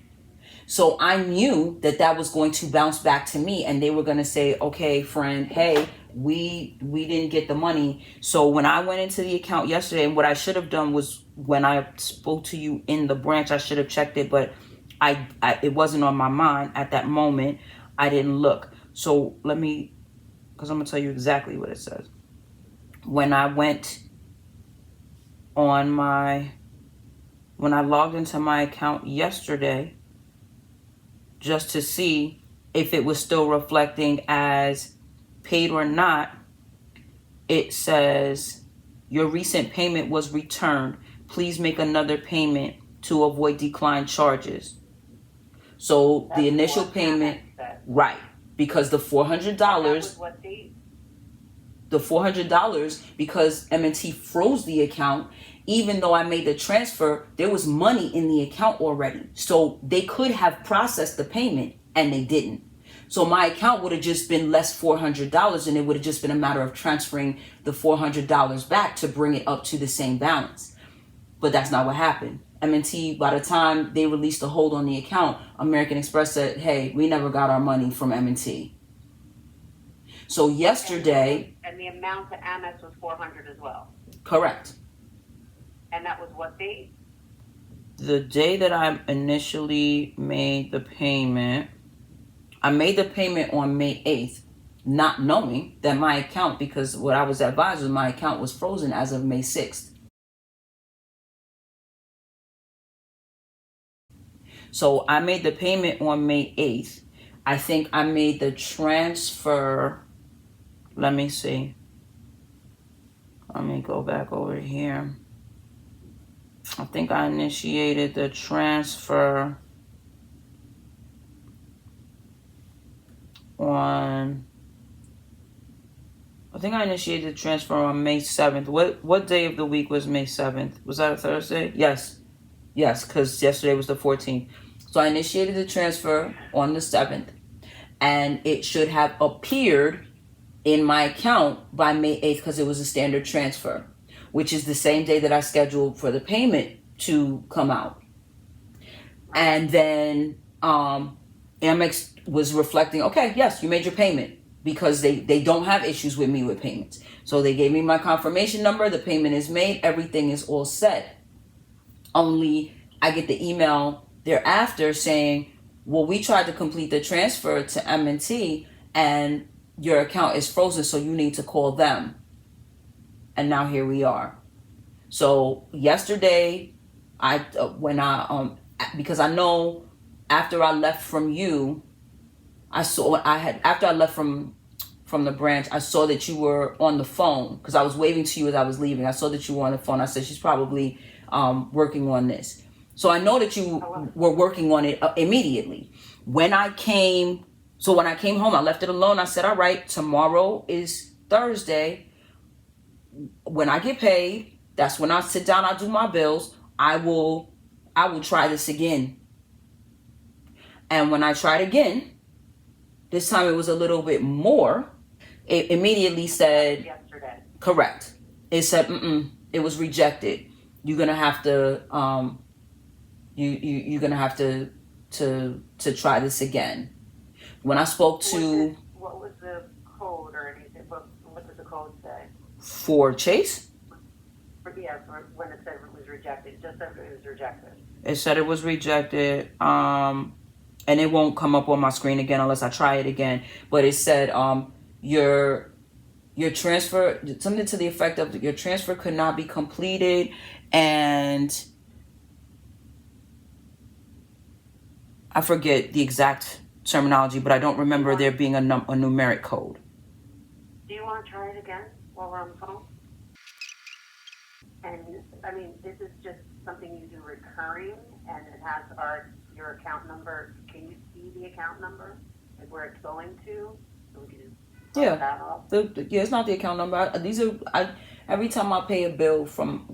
So I knew that was going to bounce back to me and they were going to say, okay, friend, hey, we didn't get the money. So when I went into the account yesterday, and what I should have done was when I spoke to you in the branch, I should have checked it, but it wasn't on my mind at that moment. I didn't look. So let me, because I'm gonna tell you exactly what it says. When I logged into my account yesterday, just to see if it was still reflecting as paid or not, it says your recent payment was returned. Please make another payment to avoid decline charges. So That's the initial what payment, Amex said. right? Because the $400, That was what they. the $400, because M&T froze the account, even though I made the transfer, there was money in the account already. So they could have processed the payment and they didn't. So my account would have just been less $400, and it would have just been a matter of transferring the $400 back to bring it up to the same balance. But that's not what happened. M&T, by the time they released a hold on the account, American Express said, hey, we never got our money from M&T. So yesterday... And the amount to Amex was $400 as well. Correct. And that was what date? The day that I initially made the payment, I made the payment on May 8th, not knowing that my account, because what I was advised was my account was frozen as of May 6th. So I made the payment on May 8th. I think I made the transfer. Let me see. Let me go back over here. I think I initiated the transfer on May 7th. What day of the week was May 7th? Was that a Thursday? Yes, because yesterday was the 14th. So I initiated the transfer on the 7th, and it should have appeared in my account by May 8th because it was a standard transfer, which is the same day that I scheduled for the payment to come out. And then Amex was reflecting, okay, yes, you made your payment, because they don't have issues with me with payments. So they gave me my confirmation number, the payment is made, everything is all set. Only I get the email thereafter saying, well, we tried to complete the transfer to M&T and your account is frozen, so you need to call them. And now here we are. So yesterday, because I know after I left from you, after I left from the branch, I saw that you were on the phone, because I was waving to you as I was leaving. I saw that you were on the phone. I said, she's probably working on this. So I know that you were working on it immediately. When I came home, I left it alone. I said, all right, tomorrow is Thursday. When I get paid, that's when I sit down, I do my bills. I will try this again. And when I tried again, this time it was a little bit more. It immediately said, yesterday. Correct. It said, it was rejected. You're gonna have to, you're gonna have to try this again. When I spoke to, what was the code or anything? What did the code say? For Chase? For when it said it was rejected, it just said it was rejected. It said it was rejected. And it won't come up on my screen again unless I try it again. But it said, your transfer, something to the effect of your transfer could not be completed, and I forget the exact terminology, but I don't remember there being a numeric code. Do you want to try it again while we're on the phone? And I mean, this is just something you do recurring, and it has your account number. Can you see the account number, like where it's going to? So we can just it's not the account number. Every time I pay a bill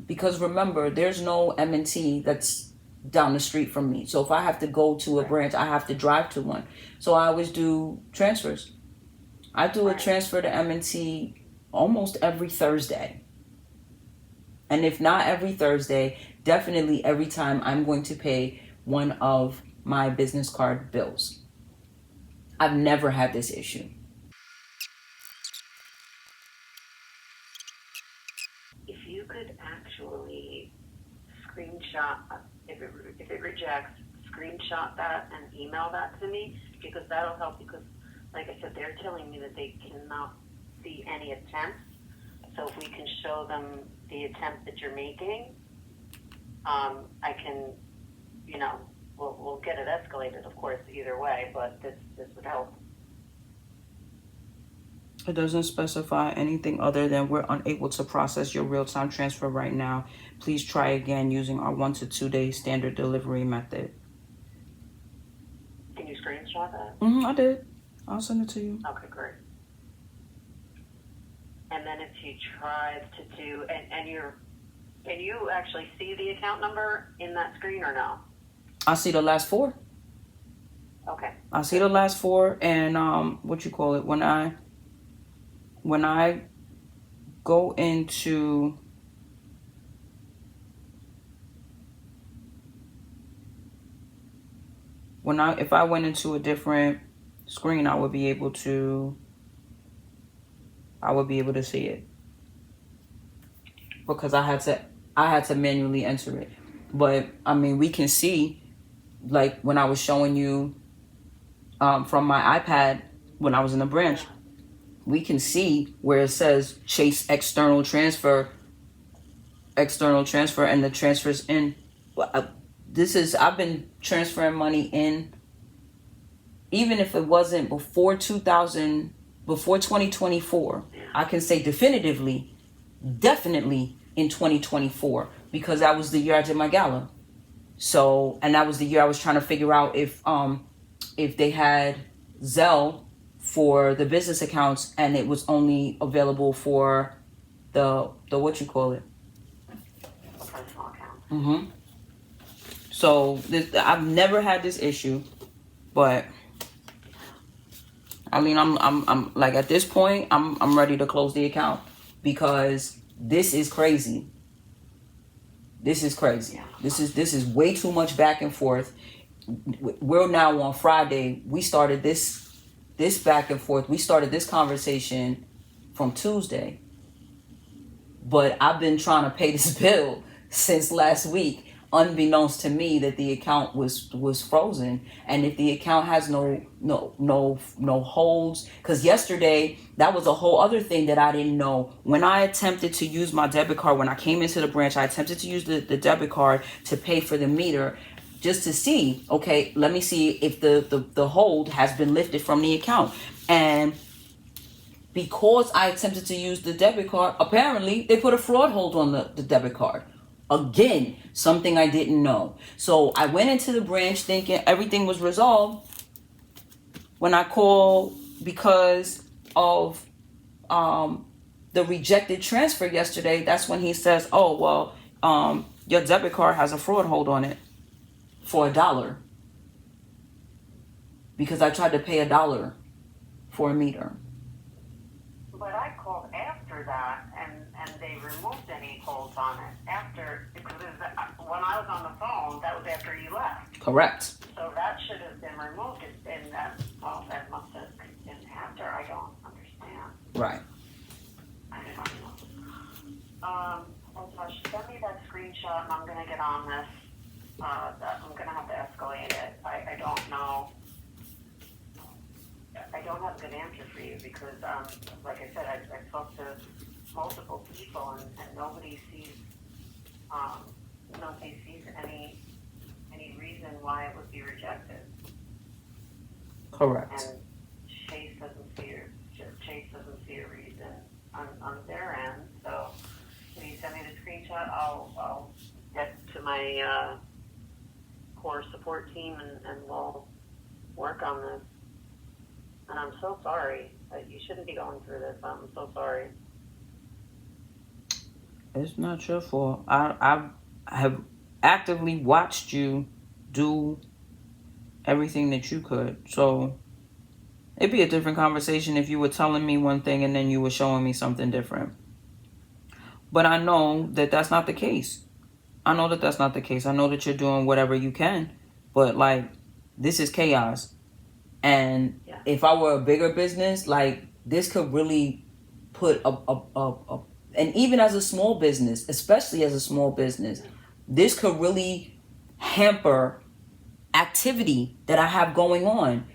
because remember, there's no M&T that's down the street from me. So if I have to go to a branch, I have to drive to one. So I always do transfers. I do a transfer to M&T almost every Thursday. And if not every Thursday, definitely every time I'm going to pay one of my business card bills. I've never had this issue. If you could actually screenshot, if it rejects, screenshot that and email that to me? Because that'll help, because like I said, they're telling me that they cannot see any attempts. So if we can show them the attempt that you're making, I can, we'll get it escalated, of course, either way, but this would help. It doesn't specify anything other than we're unable to process your real-time transfer right now. Please try again using our 1 to 2 day standard delivery method. Can you screenshot that? I did. I'll send it to you. Okay, great. And then if you tried to do, can you actually see the account number in that screen or no? I see the last 4. Okay. I see the last 4, and when I go into if I went into a different screen, I would be able to see it, because I had to manually enter it. But I mean, we can see, like when I was showing you from my iPad when I was in the branch, we can see where it says Chase external transfer, and the transfers in. I've been transferring money in, even if it wasn't before 2024, I can say definitely in 2024, because that was the year I did my gala. So, and that was the year I was trying to figure out if they had Zelle for the business accounts, and it was only available for the what you call it? Personal account. So I've never had this issue, but I mean, I'm like, at this point, I'm ready to close the account, because this is crazy. This is crazy. This is way too much back and forth. We're now on Friday. We started this back and forth. We started this conversation from Tuesday, but I've been trying to pay this bill since last week, unbeknownst to me that the account was frozen. And if the account has no holds, because yesterday that was a whole other thing that I didn't know. When I attempted to use my debit card, when I came into the branch, I attempted to use the debit card to pay for the meter, just to see, okay, let me see if the hold has been lifted from the account. And because I attempted to use the debit card, apparently they put a fraud hold on the debit card. Again, something I didn't know. So I went into the branch thinking everything was resolved. When I called because of the rejected transfer yesterday, that's when he says, oh, well, your debit card has a fraud hold on it for $1. Because I tried to pay $1 for a meter. But I called after that, and they removed any holds on it after, because when I was on the phone, that was after you left. Correct. So that should have been removed, and that must have been after. I don't understand. Right. I don't know. Oh gosh, send me that screenshot, and I'm gonna get on this. I'm gonna have to escalate it. I don't know. I don't have a good answer for you, because, like I said, I talked to multiple people, and nobody sees any reason why it would be rejected. Correct. And Chase doesn't see a reason on their end. So when you send me the screenshot, I'll get to my core support team, and we'll work on this. And I'm so sorry. You shouldn't be going through this. I'm so sorry. It's not your fault. I have actively watched you do everything that you could. So it'd be a different conversation if you were telling me one thing and then you were showing me something different. But I know that that's not the case. I know that you're doing whatever you can. But, like, this is chaos. And if I were a bigger business, like, this could really put and even as a small business, especially as a small business, this could really hamper activity that I have going on.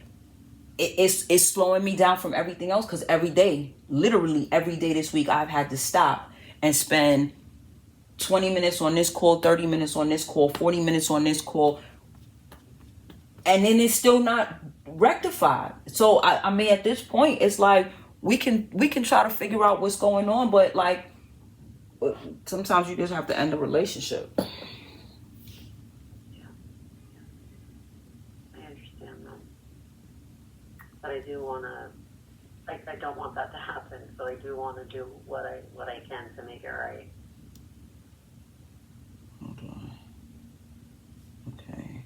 It's slowing me down from everything else, because every day, literally every day this week, I've had to stop and spend 20 minutes on this call, 30 minutes on this call, 40 minutes on this call, and then it's still not rectified. So I mean, at this point, it's like we can try to figure out what's going on, but like sometimes you just have to end a relationship. Yeah. I understand that, but I do want to. I don't want that to happen, so I do want to do what I can to make it right. Okay.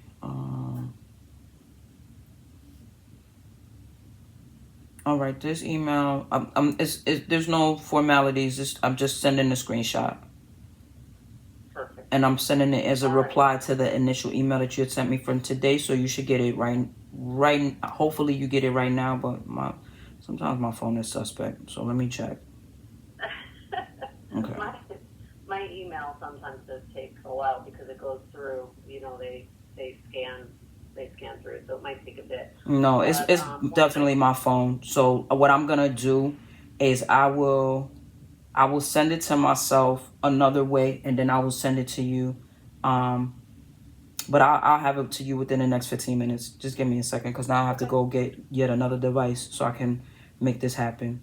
All right. This email. There's no formalities. I'm just sending a screenshot. Perfect. And I'm sending it as a All right. reply to the initial email that you had sent me from today. So you should get it right. Hopefully you get it right now. But sometimes my phone is suspect. So let me check. Okay. My email sometimes does take a while because it goes through. They scan through, so it might take a bit. No, it's definitely my phone. So what I'm gonna do is I will send it to myself another way, and then I will send it to you. But I'll have it to you within the next 15 minutes. Just give me a second, because now I have to go get yet another device so I can make this happen.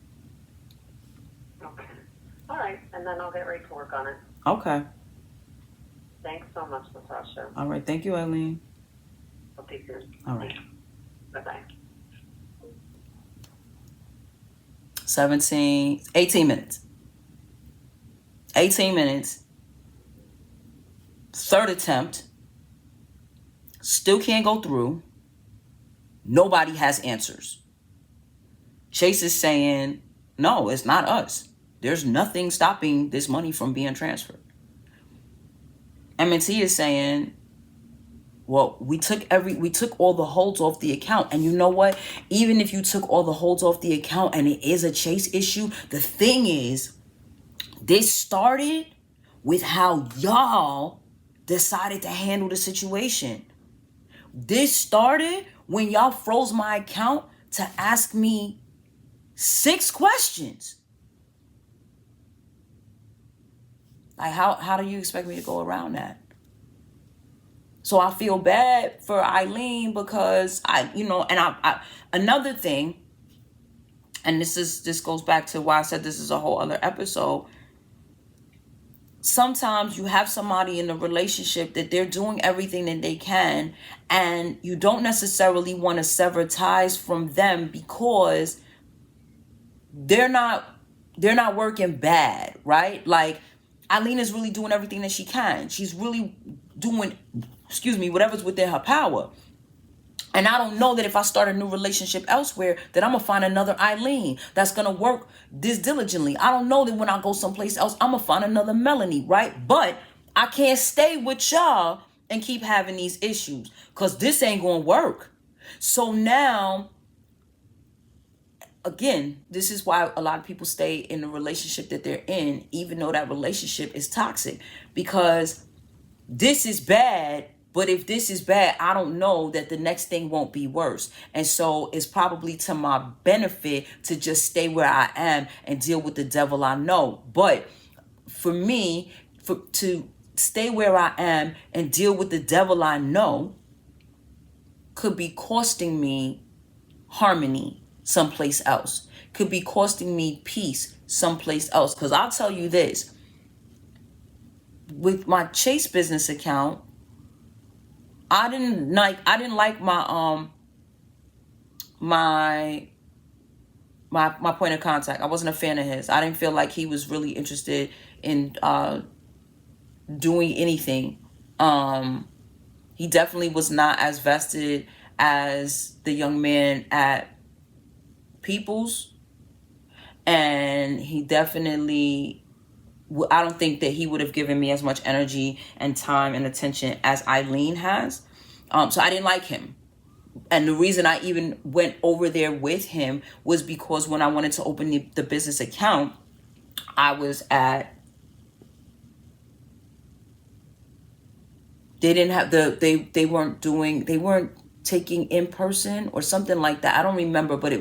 Okay. All right, and then I'll get right to work on it. Okay. Thanks so much, Natasha. All right. Thank you, Eileen. I'll take yours. All right. Bye-bye. 18 minutes. 18 minutes. Third attempt. Still can't go through. Nobody has answers. Chase is saying, no, it's not us. There's nothing stopping this money from being transferred. M&T is saying, well, we took all the holds off the account. And you know what? Even if you took all the holds off the account and it is a Chase issue, the thing is, this started with how y'all decided to handle the situation. This started when y'all froze my account to ask me 6 questions. Like, how do you expect me to go around that? So I feel bad for Eileen, because I another thing, and this goes back to why I said this is a whole other episode. Sometimes you have somebody in a relationship that they're doing everything that they can, and you don't necessarily want to sever ties from them because they're not working bad, right? Like, Eileen is really doing everything that she can. She's really doing, whatever's within her power. And I don't know that if I start a new relationship elsewhere, that I'm going to find another Eileen that's going to work this diligently. I don't know that when I go someplace else, I'm going to find another Melanie, right? But I can't stay with y'all and keep having these issues, because this ain't going to work. So now, again, this is why a lot of people stay in the relationship that they're in, even though that relationship is toxic, because this is bad. But if this is bad, I don't know that the next thing won't be worse. And so it's probably to my benefit to just stay where I am and deal with the devil I know. But for me, to stay where I am and deal with the devil I know could be costing me harmony someplace else. Could be costing me peace someplace else. Because I'll tell you this. With my Chase business account, I didn't like my my point of contact. I wasn't a fan of his. I didn't feel like he was really interested in doing anything. He definitely was not as vested as the young man at People's, and he definitely, I don't think that he would have given me as much energy and time and attention as Eileen has. So I didn't like him. And the reason I even went over there with him was because when I wanted to open the business account, they didn't have they weren't taking in person or something like that. I don't remember, but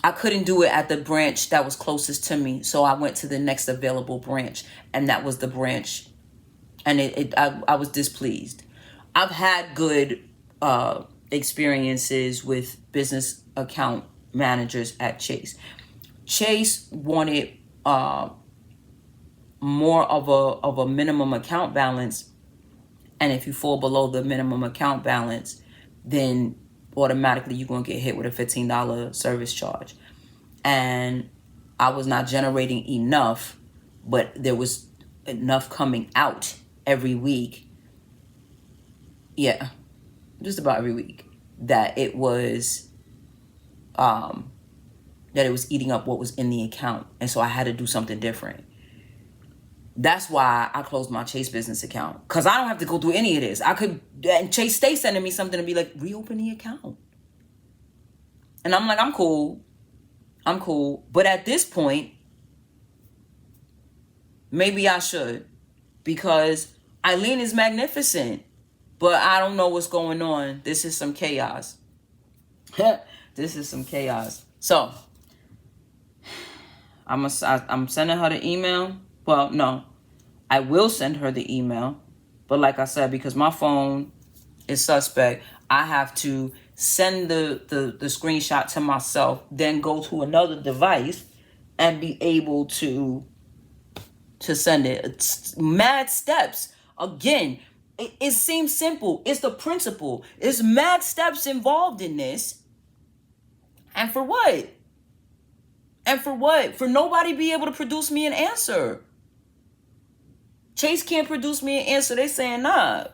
I couldn't do it at the branch that was closest to me, so I went to the next available branch, and that was the branch, and I was displeased. I've had good experiences with business account managers at Chase. Chase wanted more of a minimum account balance, and if you fall below the minimum account balance, then automatically you're going to get hit with a $15 service charge. And I was not generating enough, but there was enough coming out every week. Yeah, just about every week, that it was eating up what was in the account. And so I had to do something different. That's why I closed my Chase business account, because I don't have to go through any of this. And Chase stays sending me something to be like, reopen the account. And I'm like, I'm cool. But at this point, maybe I should, because Eileen is magnificent, but I don't know what's going on. This is some chaos. This is some chaos. So I'm sending her the email. Well, no, I will send her the email. But like I said, because my phone is suspect, I have to send the screenshot to myself, then go to another device and be able to send it. It's mad steps. Again, it seems simple. It's the principle. It's mad steps involved in this. And for what? For nobody be able to produce me an answer. Chase can't produce me an answer. They saying, nah,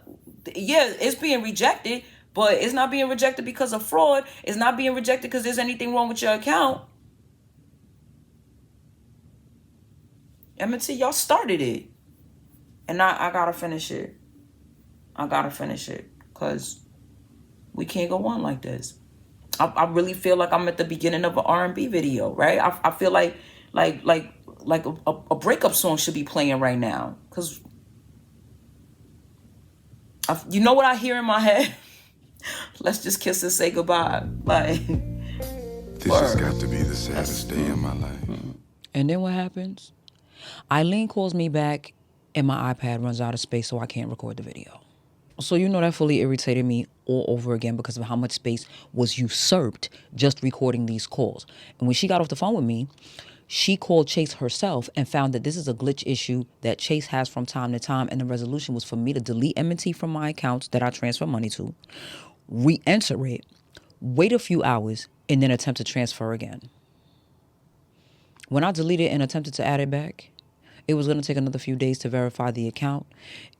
yeah, it's being rejected, but it's not being rejected because of fraud. It's not being rejected because there's anything wrong with your account. M&T, y'all started it. And I gotta finish it. Because we can't go on like this. I really feel like I'm at the beginning of an R&B video, right? I feel like a breakup song should be playing right now. Because you know what I hear in my head? Let's just kiss and say goodbye. Like, this has got to be the saddest day of my life. And then what happens? Eileen calls me back and my iPad runs out of space, so I can't record the video. So that fully irritated me all over again because of how much space was usurped just recording these calls. And when she got off the phone with me, she called Chase herself and found that this is a glitch issue that Chase has from time to time, and the resolution was for me to delete M&T from my accounts that I transfer money to, re-enter it, wait a few hours, and then attempt to transfer again. When I deleted and attempted to add it back, it was going to take another few days to verify the account.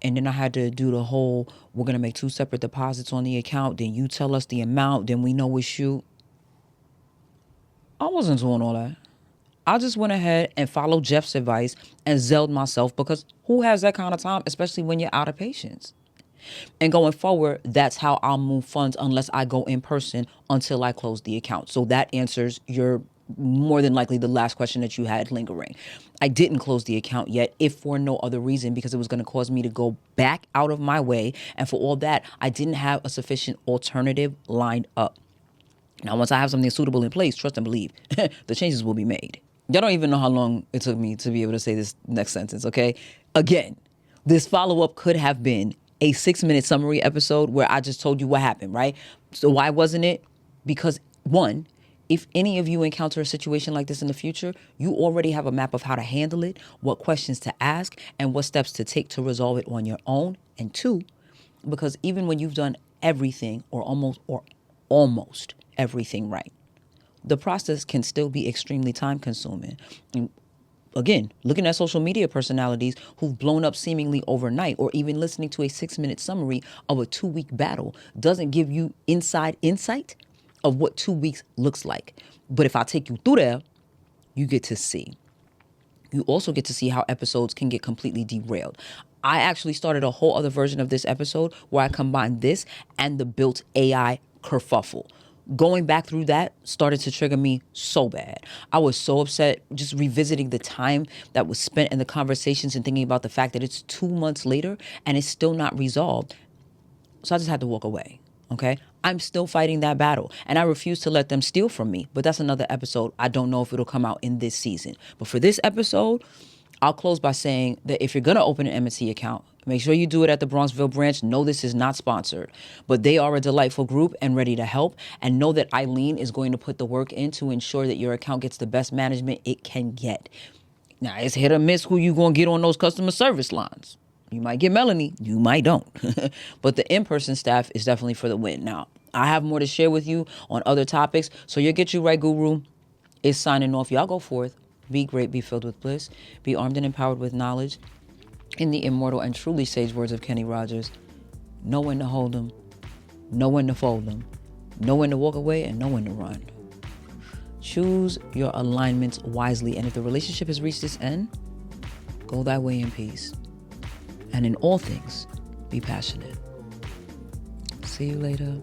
And then I had to do the whole, we're going to make 2 separate deposits on the account. Then you tell us the amount. Then we know it's you. I wasn't doing all that. I just went ahead and followed Jeff's advice and zelled myself, because who has that kind of time, especially when you're out of patience? And going forward, that's how I'll move funds unless I go in person until I close the account. So that answers your more than likely the last question that you had lingering. I didn't close the account yet, if for no other reason, because it was going to cause me to go back out of my way. And for all that, I didn't have a sufficient alternative lined up. Now, once I have something suitable in place, trust and believe, the changes will be made. Y'all don't even know how long it took me to be able to say this next sentence, okay? Again, this follow-up could have been a 6-minute summary episode where I just told you what happened, right? So why wasn't it? Because, one, if any of you encounter a situation like this in the future, you already have a map of how to handle it, what questions to ask, and what steps to take to resolve it on your own. And 2, because even when you've done everything or almost everything right, the process can still be extremely time consuming. And again, looking at social media personalities who've blown up seemingly overnight, or even listening to a 6-minute summary of a 2-week battle doesn't give you inside insight of what 2 weeks looks like. But if I take you through there, you get to see. You also get to see how episodes can get completely derailed. I actually started a whole other version of this episode where I combined this and the built AI kerfuffle. Going back through that started to trigger me so bad. I was so upset just revisiting the time that was spent in the conversations and thinking about the fact that it's 2 months later and it's still not resolved. So I just had to walk away. Okay? I'm still fighting that battle. And I refuse to let them steal from me. But that's another episode. I don't know if it'll come out in this season. But for this episode, I'll close by saying that if you're going to open an M&T account, make sure you do it at the Bronxville branch. No, this is not sponsored. But they are a delightful group and ready to help. And know that Eileen is going to put the work in to ensure that your account gets the best management it can get. Now, it's hit or miss who you going to get on those customer service lines. You might get Melanie, you might don't. But the in-person staff is definitely for the win. Now, I have more to share with you on other topics. So your Get You Right Guru is signing off. Y'all go forth. Be great, be filled with bliss. Be armed and empowered with knowledge. In the immortal and truly sage words of Kenny Rogers, know when to hold them, know when to fold them, know when to walk away, and know when to run. Choose your alignments wisely. And if the relationship has reached its end, go that way in peace. And in all things, be passionate. See you later.